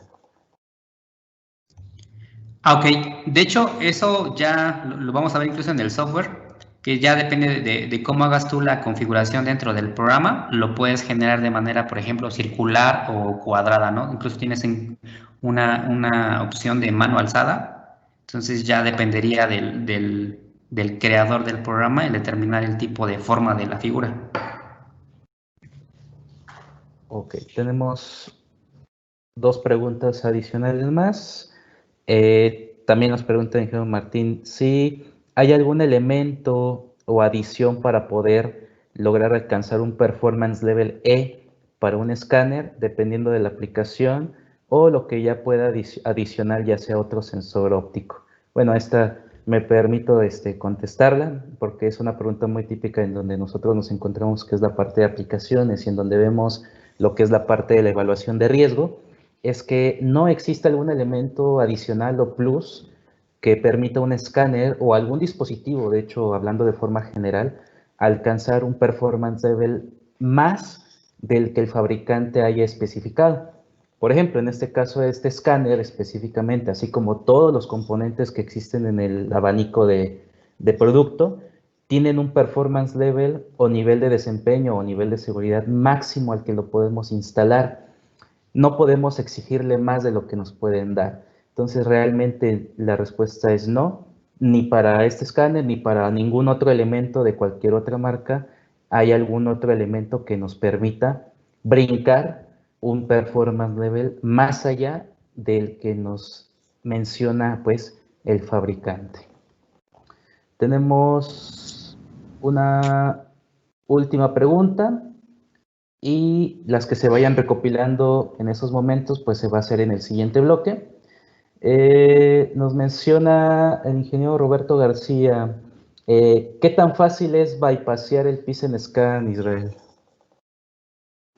Ok, de hecho eso ya lo vamos a ver incluso en el software, que ya depende de cómo hagas tú la configuración dentro del programa, lo puedes generar de manera, por ejemplo, circular o cuadrada, ¿no? Incluso tienes una opción de mano alzada, entonces ya dependería del creador del programa el determinar el tipo de forma de la figura. Ok, tenemos dos preguntas adicionales más. También nos pregunta el ingeniero Martín si hay algún elemento o adición para poder lograr alcanzar un performance level E para un escáner, dependiendo de la aplicación, o lo que ya pueda adicionar ya sea otro sensor óptico. Bueno, esta me permito contestarla porque es una pregunta muy típica en donde nosotros nos encontramos, que es la parte de aplicaciones y en donde vemos lo que es la parte de la evaluación de riesgo. Es que no existe algún elemento adicional o plus que permita un escáner o algún dispositivo, de hecho, hablando de forma general, alcanzar un performance level más del que el fabricante haya especificado. Por ejemplo, en este caso, este escáner específicamente, así como todos los componentes que existen en el abanico de producto, tienen un performance level o nivel de desempeño o nivel de seguridad máximo al que lo podemos instalar. No podemos exigirle más de lo que nos pueden dar. Entonces, realmente la respuesta es no, ni para este escáner, ni para ningún otro elemento de cualquier otra marca hay algún otro elemento que nos permita brincar un performance level más allá del que nos menciona pues el fabricante. Tenemos una última pregunta y las que se vayan recopilando en esos momentos, pues se va a hacer en el siguiente bloque. Nos menciona el ingeniero Roberto García, ¿qué tan fácil es bypassear el Scan, Israel?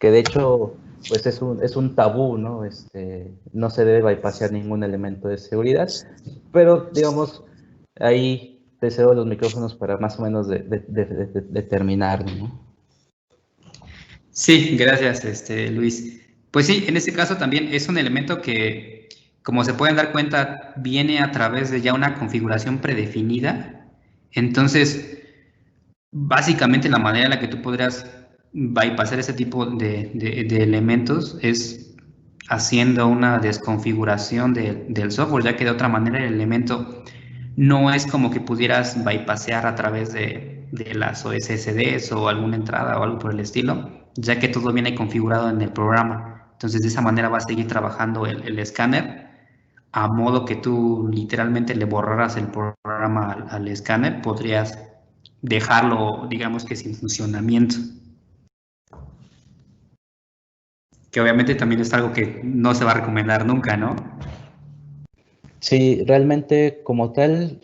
Que de hecho, pues es un tabú, ¿no? No se debe bypassear ningún elemento de seguridad, pero digamos, ahí te cedo los micrófonos para más o menos determinar, ¿no? Sí, gracias, Luis. Pues sí, en este caso también es un elemento que, como se pueden dar cuenta, viene a través de ya una configuración predefinida. Entonces, básicamente la manera en la que tú podrías bypassar ese tipo de elementos es haciendo una desconfiguración del software, ya que de otra manera el elemento no es como que pudieras bypassear a través de las OSSDs o alguna entrada o algo por el estilo, ya que todo viene configurado en el programa. Entonces de esa manera va a seguir trabajando el escáner, a modo que tú literalmente le borraras el programa al escáner, podrías dejarlo, digamos que sin funcionamiento. Que obviamente también es algo que no se va a recomendar nunca, ¿no? Sí, realmente como tal,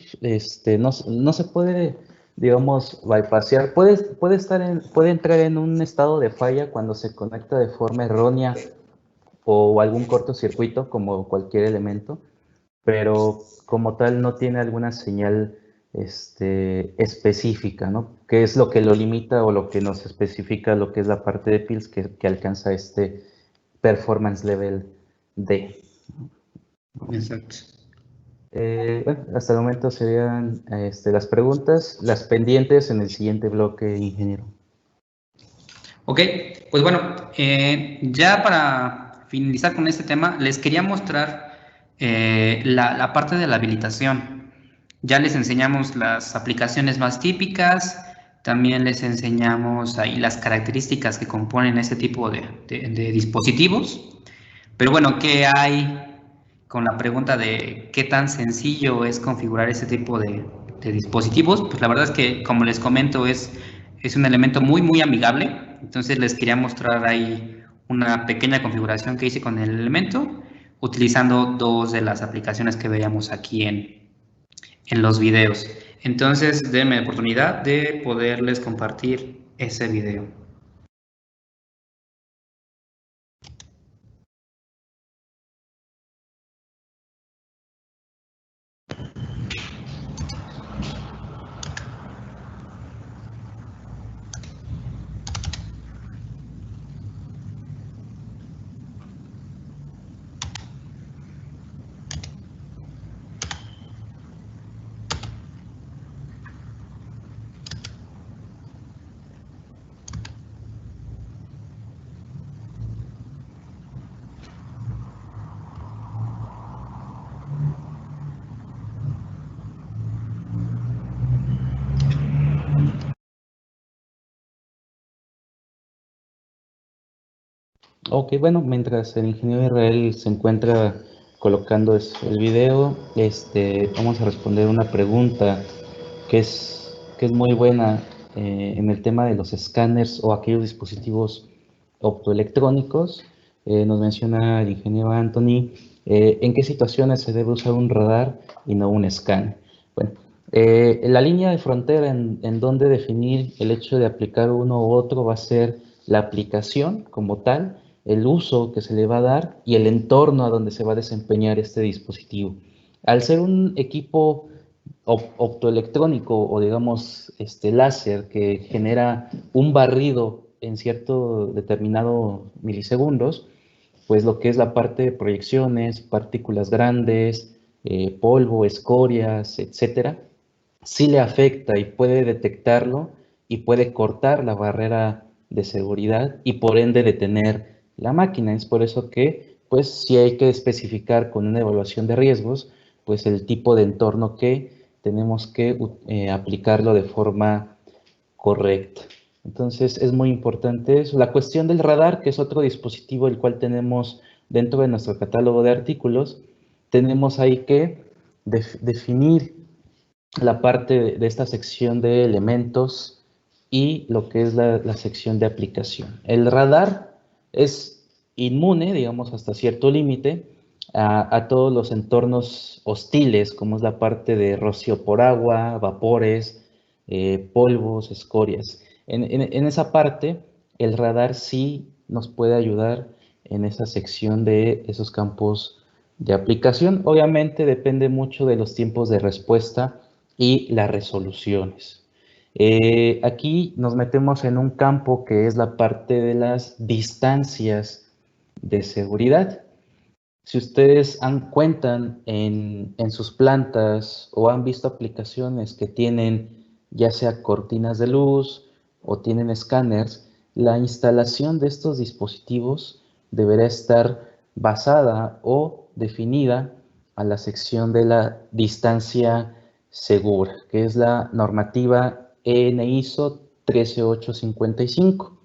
no se puede, digamos, bypassear. Puede entrar en un estado de falla cuando se conecta de forma errónea o algún cortocircuito, como cualquier elemento, pero como tal no tiene alguna señal específica, ¿no? ¿Qué es lo que lo limita o lo que nos especifica lo que es la parte de Fields que alcanza este performance level D? Exacto. Bueno, hasta el momento serían las preguntas, las pendientes en el siguiente bloque, ingeniero. Ok, pues bueno, ya para finalizar con este tema, les quería mostrar la parte de la habilitación. Ya les enseñamos las aplicaciones más típicas, también les enseñamos ahí las características que componen este tipo de dispositivos. Pero bueno, ¿qué hay con la pregunta de qué tan sencillo es configurar este tipo de dispositivos? Pues la verdad es que, como les comento, es un elemento muy, muy amigable. Entonces les quería mostrar ahí una pequeña configuración que hice con el elemento, utilizando dos de las aplicaciones que veíamos aquí en los videos. Entonces, denme la oportunidad de poderles compartir ese video. Ok, bueno, mientras el ingeniero Israel se encuentra colocando el video, vamos a responder una pregunta que es muy buena en el tema de los escáneres o aquellos dispositivos optoelectrónicos. Nos menciona el ingeniero Anthony, ¿en qué situaciones se debe usar un radar y no un escáner? Bueno, la línea de frontera en donde definir el hecho de aplicar uno u otro va a ser la aplicación como tal, el uso que se le va a dar y el entorno a donde se va a desempeñar este dispositivo. Al ser un equipo optoelectrónico o digamos láser que genera un barrido en cierto determinado milisegundos, pues lo que es la parte de proyecciones, partículas grandes, polvo, escorias, etcétera, sí le afecta y puede detectarlo y puede cortar la barrera de seguridad y por ende detener la máquina. Es por eso que pues sí hay que especificar con una evaluación de riesgos pues el tipo de entorno que tenemos que aplicarlo de forma correcta. Entonces es muy importante eso. La cuestión del radar, que es otro dispositivo el cual tenemos dentro de nuestro catálogo de artículos, tenemos ahí que definir la parte de esta sección de elementos y lo que es la sección de aplicación. El radar es inmune, digamos, hasta cierto límite a todos los entornos hostiles, como es la parte de rocío por agua, vapores, polvos, escorias. En esa parte, el radar sí nos puede ayudar en esa sección de esos campos de aplicación. Obviamente depende mucho de los tiempos de respuesta y las resoluciones. Aquí nos metemos en un campo que es la parte de las distancias de seguridad. Si ustedes cuentan en sus plantas o han visto aplicaciones que tienen ya sea cortinas de luz o tienen escáneres, la instalación de estos dispositivos deberá estar basada o definida a la sección de la distancia segura, que es la normativa EN ISO 13855.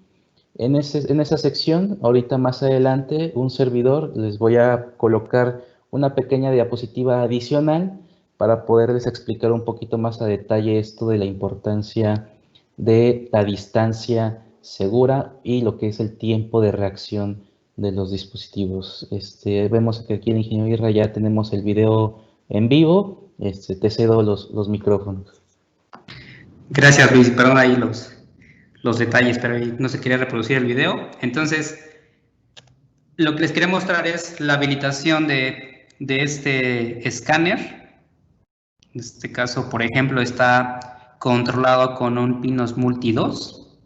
En esa sección, ahorita más adelante, un servidor, les voy a colocar una pequeña diapositiva adicional para poderles explicar un poquito más a detalle esto de la importancia de la distancia segura y lo que es el tiempo de reacción de los dispositivos. Vemos que aquí en Ingeniería Irra ya tenemos el video en vivo. Te cedo los micrófonos. Gracias, Luis. Perdón ahí los detalles, pero no se quería reproducir el video. Entonces, lo que les quería mostrar es la habilitación de este escáner. En este caso, por ejemplo, está controlado con un Pinos Multi 2.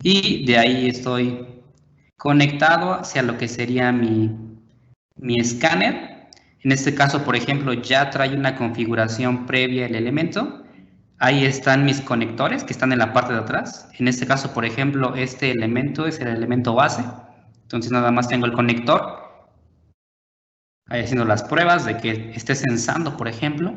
Y de ahí estoy conectado hacia lo que sería mi escáner. En este caso, por ejemplo, ya trae una configuración previa el elemento. Ahí están mis conectores que están en la parte de atrás. En este caso, por ejemplo, este elemento es el elemento base. Entonces nada más tengo el conector. Ahí haciendo las pruebas de que esté sensando, por ejemplo.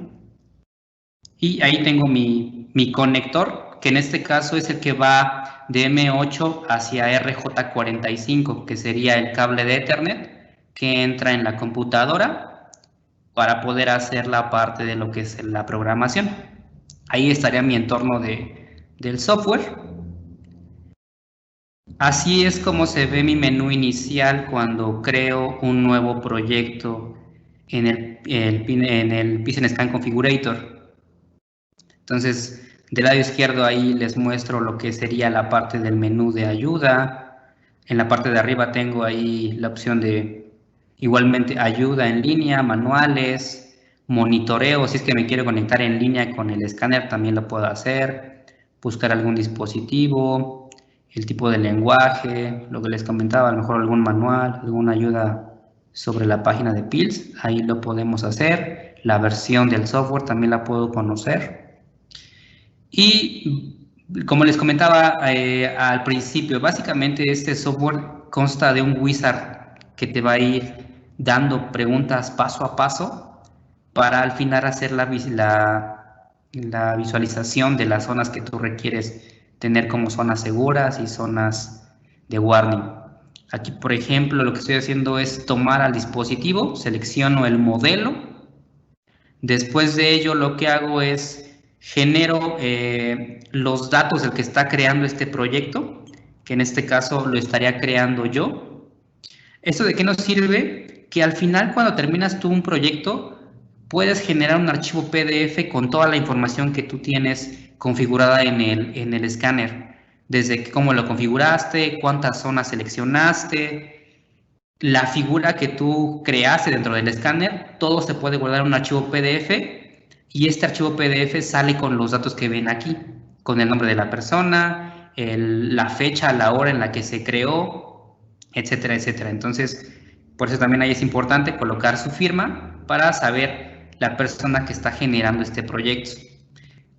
Y ahí tengo mi conector, que en este caso es el que va de M8 hacia RJ45, que sería el cable de Ethernet que entra en la computadora para poder hacer la parte de lo que es la programación. Ahí estaría mi entorno del software. Así es como se ve mi menú inicial cuando creo un nuevo proyecto en el PythonScan Configurator. Entonces, del lado izquierdo ahí les muestro lo que sería la parte del menú de ayuda. En la parte de arriba tengo ahí la opción de igualmente ayuda en línea, manuales, monitoreo. Si es que me quiero conectar en línea con el escáner también lo puedo hacer. Buscar algún dispositivo, el tipo de lenguaje, lo que les comentaba, a lo mejor algún manual, alguna ayuda sobre la página de PILS, ahí lo podemos hacer. La versión del software también la puedo conocer. Y como les comentaba al principio, básicamente este software consta de un wizard que te va a ir dando preguntas paso a paso para al final hacer la visualización de las zonas que tú requieres tener como zonas seguras y zonas de warning. Aquí, por ejemplo, lo que estoy haciendo es tomar al dispositivo, selecciono el modelo. Después de ello, lo que hago es genero los datos del que está creando este proyecto, que en este caso lo estaría creando yo. ¿Esto de qué nos sirve? Que al final, cuando terminas tú un proyecto, puedes generar un archivo PDF con toda la información que tú tienes configurada en el escáner. Desde cómo lo configuraste, cuántas zonas seleccionaste, la figura que tú creaste dentro del escáner, todo se puede guardar en un archivo PDF y este archivo PDF sale con los datos que ven aquí, con el nombre de la persona, la fecha, la hora en la que se creó, etcétera, etcétera. Entonces, por eso también ahí es importante colocar su firma para saber la persona que está generando este proyecto.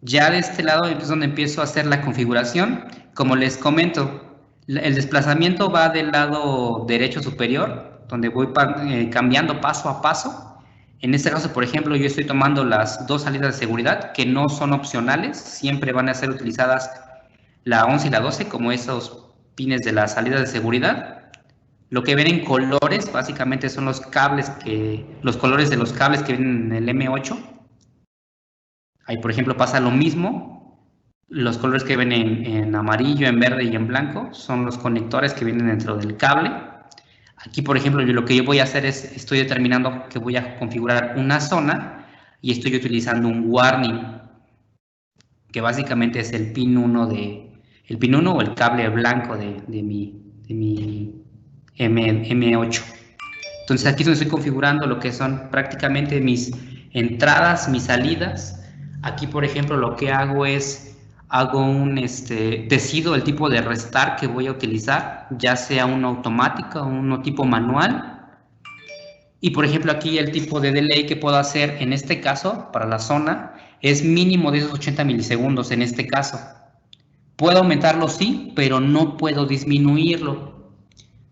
Ya de este lado es donde empiezo a hacer la configuración. Como les comento, el desplazamiento va del lado derecho superior, donde voy cambiando paso a paso. En este caso, por ejemplo, yo estoy tomando las dos salidas de seguridad, que no son opcionales, siempre van a ser utilizadas la 11 y la 12 como esos pines de las salidas de seguridad. Lo que ven en colores, básicamente son los cables los colores de los cables que ven en el M8. Ahí, por ejemplo, pasa lo mismo. Los colores que ven en amarillo, en verde y en blanco son los conectores que vienen dentro del cable. Aquí, por ejemplo, lo que yo voy a hacer es, estoy determinando que voy a configurar una zona y estoy utilizando un warning, que básicamente es el pin 1 el pin 1 o el cable blanco de mi M8. Entonces aquí es donde estoy configurando lo que son prácticamente mis entradas, mis salidas. Aquí, por ejemplo, lo que hago es, decido el tipo de restar que voy a utilizar, ya sea uno automático o uno tipo manual. Y por ejemplo aquí el tipo de delay que puedo hacer en este caso para la zona es mínimo de esos 80 milisegundos en este caso. Puedo aumentarlo sí, pero no puedo disminuirlo.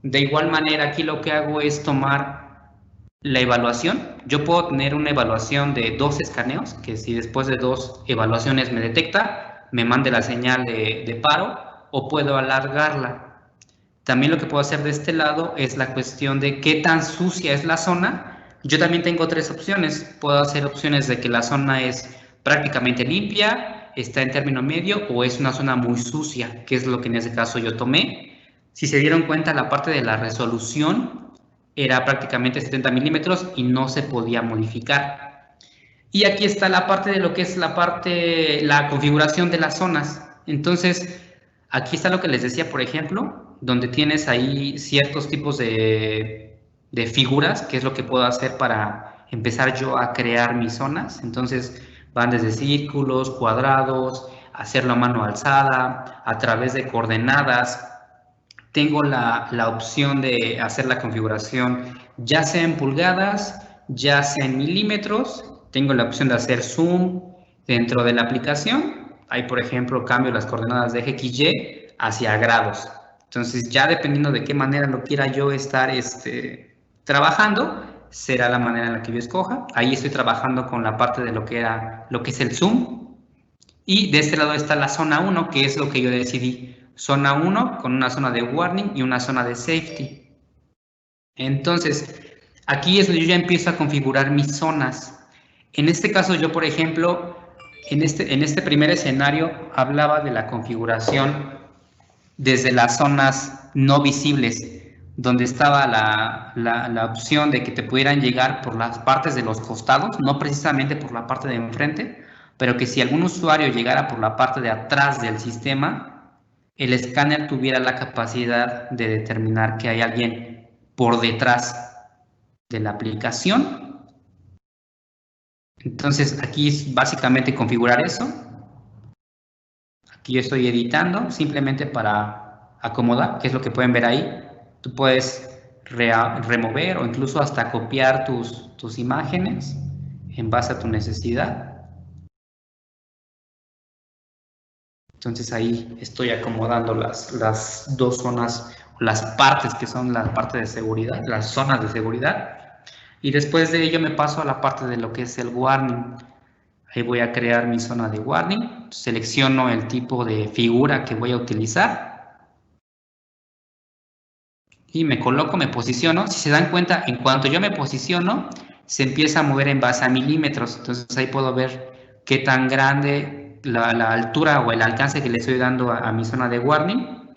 De igual manera aquí lo que hago es tomar la evaluación. Yo puedo tener una evaluación de 2 escaneos, que si después de 2 evaluaciones me detecta, me mande la señal de paro, o puedo alargarla. También lo que puedo hacer de este lado es la cuestión de qué tan sucia es la zona. Yo también tengo 3 opciones. Puedo hacer opciones de que la zona es prácticamente limpia, está en término medio o es una zona muy sucia, que es lo que en ese caso yo tomé. Si se dieron cuenta, la parte de la resolución era prácticamente 70 milímetros y no se podía modificar. Y aquí está la parte de lo que es la configuración de las zonas. Entonces, aquí está lo que les decía, por ejemplo, donde tienes ahí ciertos tipos de figuras, que es lo que puedo hacer para empezar yo a crear mis zonas. Entonces, van desde círculos, cuadrados, hacerlo a mano alzada, a través de coordenadas. Tengo la opción de hacer la configuración ya sea en pulgadas, ya sea en milímetros. Tengo la opción de hacer zoom dentro de la aplicación. Ahí, por ejemplo, cambio las coordenadas de XY hacia grados. Entonces, ya dependiendo de qué manera lo quiera yo estar trabajando, será la manera en la que yo escoja. Ahí estoy trabajando con la parte de lo que es el zoom. Y de este lado está la zona 1, que es lo que yo decidí. Zona 1 con una zona de warning y una zona de safety. Entonces, aquí es donde yo ya empiezo a configurar mis zonas. En este caso, yo, por ejemplo, en este primer escenario, hablaba de la configuración desde las zonas no visibles, donde estaba la opción de que te pudieran llegar por las partes de los costados, no precisamente por la parte de enfrente, pero que si algún usuario llegara por la parte de atrás del sistema, el escáner tuviera la capacidad de determinar que hay alguien por detrás de la aplicación. Entonces aquí es básicamente configurar eso. Aquí yo estoy editando simplemente para acomodar, que es lo que pueden ver ahí. Tú puedes remover o incluso hasta copiar tus imágenes en base a tu necesidad. Entonces ahí estoy acomodando las dos zonas, las partes que son la parte de seguridad, las zonas de seguridad. Y después de ello me paso a la parte de lo que es el warning. Ahí voy a crear mi zona de warning, selecciono el tipo de figura que voy a utilizar y me coloco, me posiciono. Si se dan cuenta, en cuanto yo me posiciono, se empieza a mover en base a milímetros. Entonces ahí puedo ver qué tan grande la altura o el alcance que le estoy dando a mi zona de warning,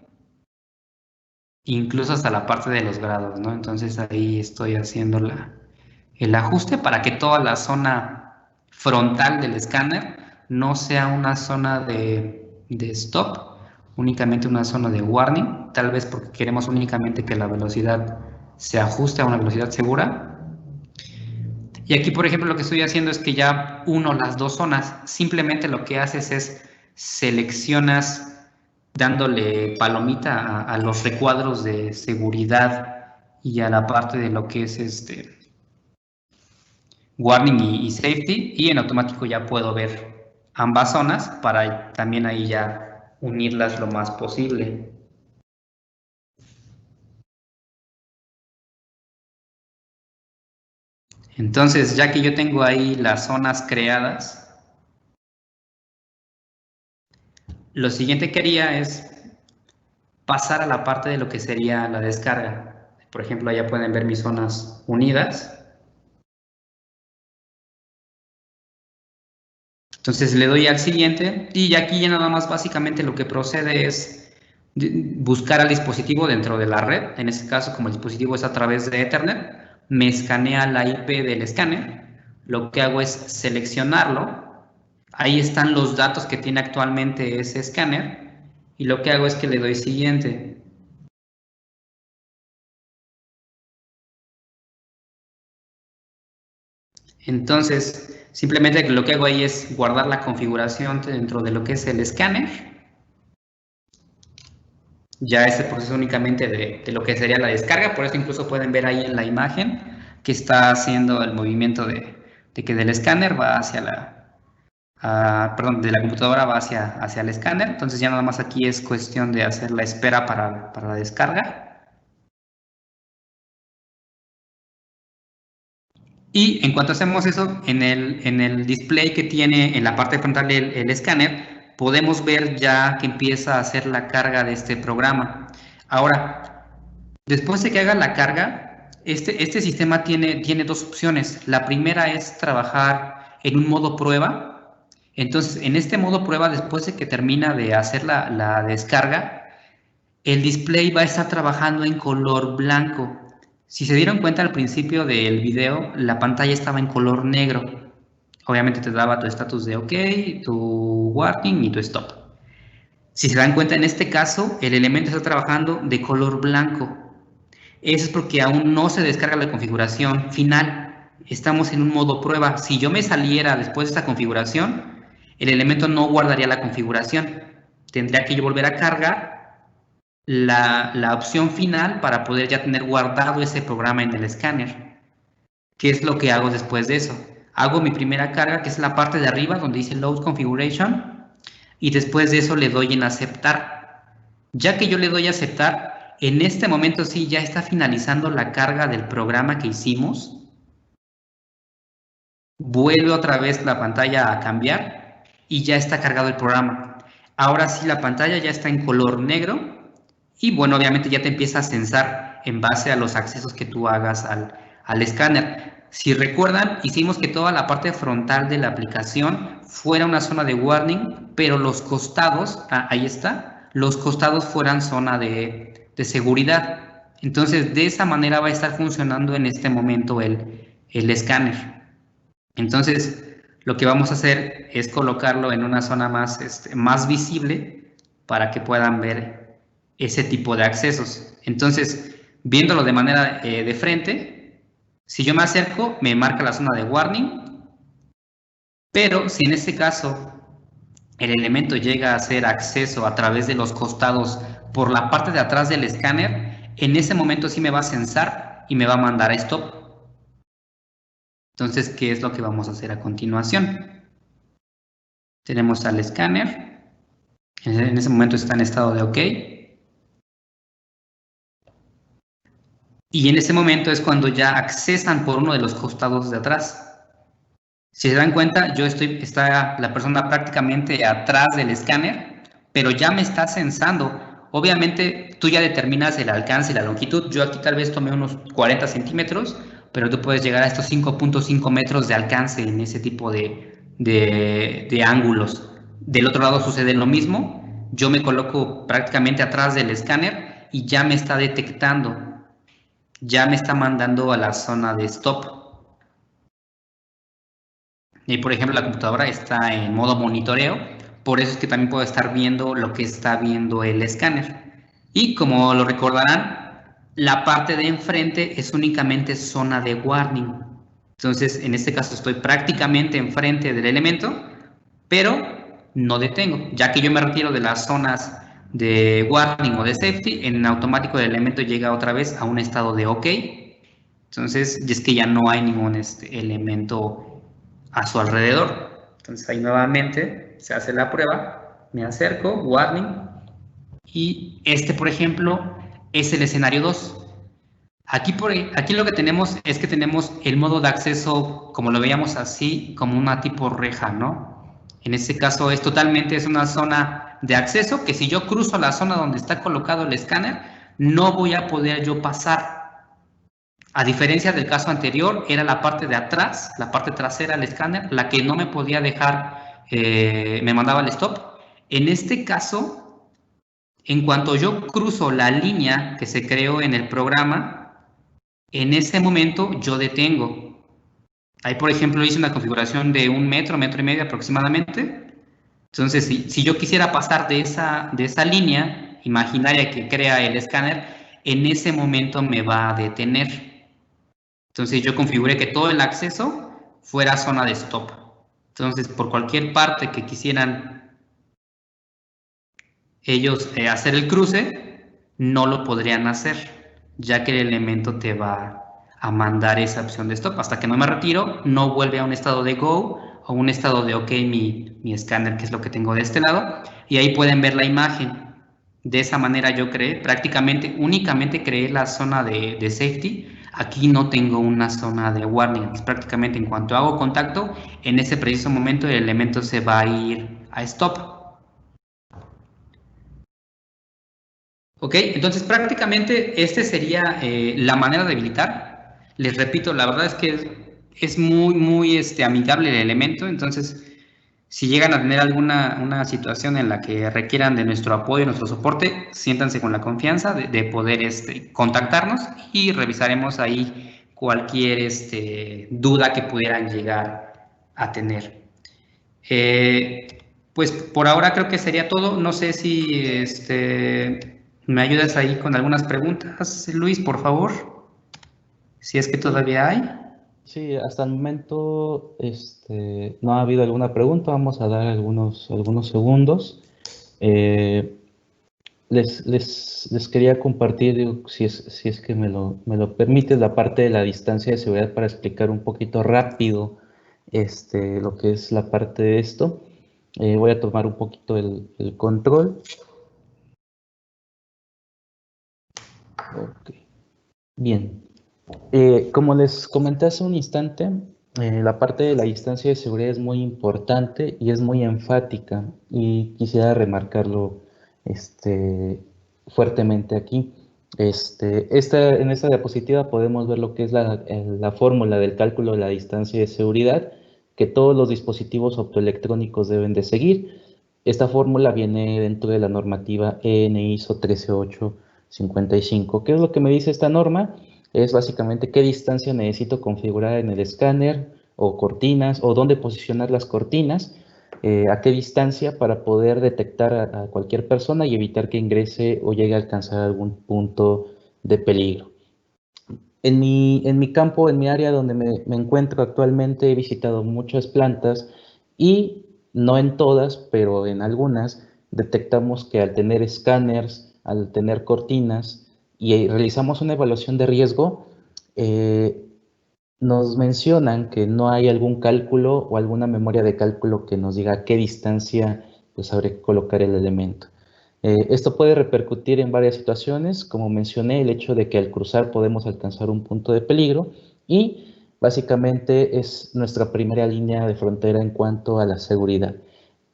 incluso hasta la parte de los grados, ¿no? Entonces ahí estoy haciendo el ajuste para que toda la zona frontal del escáner no sea una zona de stop, únicamente una zona de warning, tal vez porque queremos únicamente que la velocidad se ajuste a una velocidad segura. Y aquí, por ejemplo, lo que estoy haciendo es que ya uno las dos zonas, simplemente lo que haces es seleccionas dándole palomita a los recuadros de seguridad y a la parte de lo que es warning y safety, y en automático ya puedo ver ambas zonas para también ahí ya unirlas lo más posible. Entonces, ya que yo tengo ahí las zonas creadas, lo siguiente que haría es pasar a la parte de lo que sería la descarga. Por ejemplo, allá pueden ver mis zonas unidas. Entonces le doy al siguiente y aquí ya nada más básicamente lo que procede es buscar al dispositivo dentro de la red. En este caso, como el dispositivo es a través de Ethernet, me escanea la IP del escáner. Lo que hago es seleccionarlo. Ahí están los datos que tiene actualmente ese escáner. Y lo que hago es que le doy siguiente. Entonces, simplemente lo que hago ahí es guardar la configuración dentro de lo que es el escáner. Ya ese proceso únicamente de lo que sería la descarga, por eso incluso pueden ver ahí en la imagen que está haciendo el movimiento de que del escáner va hacia perdón, de la computadora va hacia el escáner. Entonces ya nada más aquí es cuestión de hacer la espera para la descarga. Y en cuanto hacemos eso, en el display que tiene en la parte frontal el escáner, podemos ver ya que empieza a hacer la carga de este programa. Ahora, después de que haga la carga, este sistema tiene dos opciones. La primera es trabajar en un modo prueba. Entonces, en este modo prueba, después de que termina de hacer la descarga, el display va a estar trabajando en color blanco. Si se dieron cuenta al principio del video, la pantalla estaba en color negro. Obviamente te daba tu estatus de OK, tu warning y tu stop. Si se dan cuenta, en este caso, el elemento está trabajando de color blanco. Eso es porque aún no se descarga la configuración final. Estamos en un modo prueba. Si yo me saliera después de esta configuración, el elemento no guardaría la configuración. Tendría que yo volver a cargar la opción final para poder ya tener guardado ese programa en el escáner. ¿Qué es lo que hago después de eso? Hago mi primera carga, que es la parte de arriba donde dice Load Configuration, y después de eso le doy en aceptar. Ya que yo le doy a aceptar, en este momento sí ya está finalizando la carga del programa que hicimos. Vuelve otra vez la pantalla a cambiar y ya está cargado el programa. Ahora sí la pantalla ya está en color negro y bueno, obviamente ya te empieza a censar en base a los accesos que tú hagas al escáner. Si recuerdan, hicimos que toda la parte frontal de la aplicación fuera una zona de warning, pero los costados, ahí está, los costados fueran zona de seguridad. Entonces, de esa manera va a estar funcionando en este momento el escáner. Entonces, lo que vamos a hacer es colocarlo en una zona más visible para que puedan ver ese tipo de accesos. Entonces, viéndolo de manera de frente, si yo me acerco, me marca la zona de warning, pero si en este caso el elemento llega a hacer acceso a través de los costados por la parte de atrás del escáner, en ese momento sí me va a censar y me va a mandar a stop. Entonces, ¿qué es lo que vamos a hacer a continuación? Tenemos al escáner. En ese momento está en estado de OK. Y en ese momento es cuando ya accesan por uno de los costados de atrás. Si se dan cuenta, está la persona prácticamente atrás del escáner, pero ya me está censando. Obviamente, tú ya determinas el alcance y la longitud. Yo aquí tal vez tomé unos 40 centímetros, pero tú puedes llegar a estos 5.5 metros de alcance en ese tipo de ángulos. Del otro lado sucede lo mismo. Yo me coloco prácticamente atrás del escáner y ya me está detectando. Ya me está mandando a la zona de stop. Y por ejemplo, la computadora está en modo monitoreo, por eso es que también puedo estar viendo lo que está viendo el escáner. Y como lo recordarán, la parte de enfrente es únicamente zona de warning. Entonces, en este caso estoy prácticamente enfrente del elemento, pero no detengo, ya que yo me retiro de las zonas de warning o de safety, en automático el elemento llega otra vez a un estado de OK. Entonces, y es que ya no hay ningún elemento a su alrededor. Entonces ahí nuevamente se hace la prueba, me acerco, warning, y por ejemplo, es el escenario 2. Aquí lo que tenemos es que tenemos el modo de acceso, como lo veíamos así, como una tipo reja, ¿no? En este caso es una zona de acceso que si yo cruzo la zona donde está colocado el escáner, no voy a poder yo pasar. A diferencia del caso anterior, era la parte de atrás, la parte trasera del escáner, la que no me podía dejar me mandaba al stop. En este caso, en cuanto yo cruzo la línea que se creó en el programa, en ese momento yo detengo. Ahí, por ejemplo, hice una configuración de 1 metro, metro y medio aproximadamente. Entonces, si yo quisiera pasar de esa línea imaginaria que crea el escáner, en ese momento me va a detener. Entonces, yo configuré que todo el acceso fuera zona de stop. Entonces, por cualquier parte que quisieran ellos hacer el cruce, no lo podrían hacer, ya que el elemento te va a mandar esa opción de stop. Hasta que no me retiro, no vuelve a un estado de go o un estado de ok mi escáner, que es lo que tengo de este lado, y ahí pueden ver la imagen. De esa manera yo creé, prácticamente, únicamente creé la zona de safety. Aquí no tengo una zona de warning. Prácticamente en cuanto hago contacto, en ese preciso momento el elemento se va a ir a stop. Ok, entonces prácticamente este sería la manera de habilitar. Les repito, la verdad es que es muy amigable el elemento, entonces si llegan a tener alguna una situación en la que requieran de nuestro apoyo, nuestro soporte, siéntanse con la confianza de poder contactarnos y revisaremos ahí cualquier duda que pudieran llegar a tener. Pues por ahora creo que sería todo. No sé si me ayudas ahí con algunas preguntas, Luis, por favor, si es que todavía hay. Sí, hasta el momento no ha habido alguna pregunta. Vamos a dar algunos segundos. Les quería compartir, digo, si es que me lo permite, la parte de la distancia de seguridad para explicar un poquito rápido lo que es la parte de esto. Voy a tomar un poquito el control. Okay. Bien. Como les comenté hace un instante, la parte de la distancia de seguridad es muy importante y es muy enfática, y quisiera remarcarlo fuertemente aquí. En esta diapositiva podemos ver lo que es la fórmula del cálculo de la distancia de seguridad que todos los dispositivos optoelectrónicos deben de seguir. Esta fórmula viene dentro de la normativa EN ISO 13855. ¿Qué es lo que me dice esta norma? Es básicamente qué distancia necesito configurar en el escáner o cortinas, o dónde posicionar las cortinas, a qué distancia para poder detectar a cualquier persona y evitar que ingrese o llegue a alcanzar algún punto de peligro. En mi campo, en mi área donde me encuentro actualmente, he visitado muchas plantas y no en todas, pero en algunas, detectamos que al tener escáneres, al tener cortinas y realizamos una evaluación de riesgo, nos mencionan que no hay algún cálculo o alguna memoria de cálculo que nos diga a qué distancia pues habría que colocar el elemento. Esto puede repercutir en varias situaciones, como mencioné, el hecho de que al cruzar podemos alcanzar un punto de peligro, y básicamente es nuestra primera línea de frontera en cuanto a la seguridad.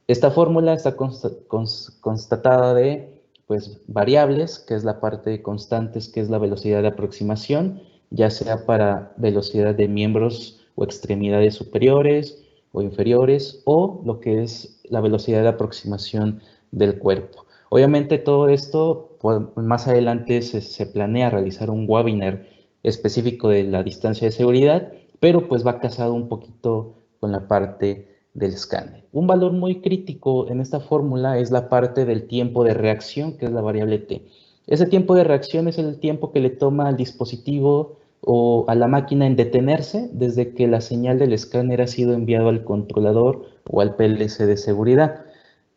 Esta fórmula está constatada de pues, variables, que es la parte de constantes, que es la velocidad de aproximación, ya sea para velocidad de miembros o extremidades superiores o inferiores, o lo que es la velocidad de aproximación del cuerpo. Obviamente todo esto, pues, más adelante se planea realizar un webinar específico de la distancia de seguridad, pero pues va casado un poquito con la parte del escáner. Un valor muy crítico en esta fórmula es la parte del tiempo de reacción, que es la variable t. Ese tiempo de reacción es el tiempo que le toma al dispositivo o a la máquina en detenerse desde que la señal del escáner ha sido enviado al controlador o al PLC de seguridad.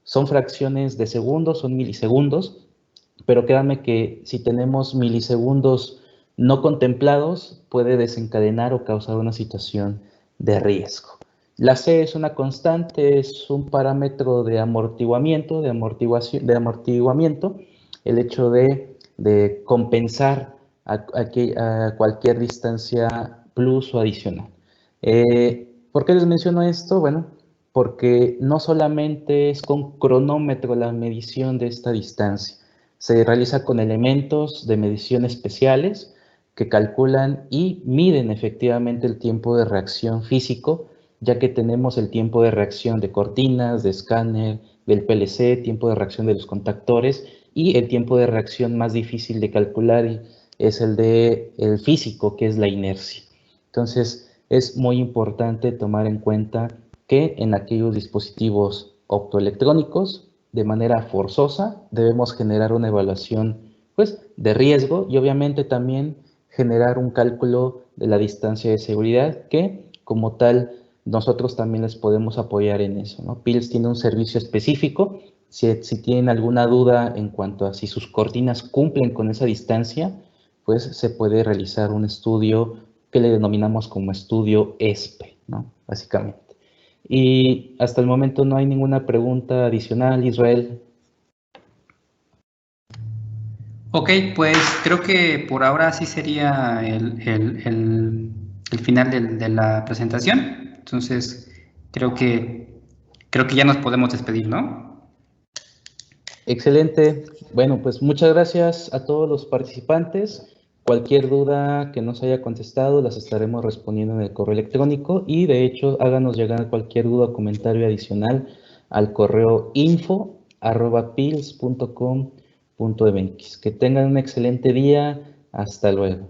Son fracciones de segundos, son milisegundos, pero créanme que si tenemos milisegundos no contemplados, puede desencadenar o causar una situación de riesgo. La C es una constante, es un parámetro de amortiguamiento, el hecho de compensar a cualquier distancia plus o adicional. ¿Por qué les menciono esto? Bueno, porque no solamente es con cronómetro la medición de esta distancia, se realiza con elementos de medición especiales que calculan y miden efectivamente el tiempo de reacción físico ya que tenemos el tiempo de reacción de cortinas, de escáner, del PLC, tiempo de reacción de los contactores, y el tiempo de reacción más difícil de calcular es el físico, que es la inercia. Entonces, es muy importante tomar en cuenta que en aquellos dispositivos optoelectrónicos, de manera forzosa, debemos generar una evaluación, pues, de riesgo, y obviamente también generar un cálculo de la distancia de seguridad, que como tal nosotros también les podemos apoyar en eso, ¿no? PILS tiene un servicio específico. Si tienen alguna duda en cuanto a si sus cortinas cumplen con esa distancia, pues se puede realizar un estudio que le denominamos como estudio ESPE, ¿no? Básicamente. Y hasta el momento no hay ninguna pregunta adicional, Israel. Ok, pues creo que por ahora sí sería el final de la presentación. Entonces, creo que ya nos podemos despedir, ¿no? Excelente. Bueno, pues muchas gracias a todos los participantes. Cualquier duda que no se haya contestado las estaremos respondiendo en el correo electrónico, y de hecho háganos llegar cualquier duda o comentario adicional al correo info@pils.com.mx. Que tengan un excelente día. Hasta luego.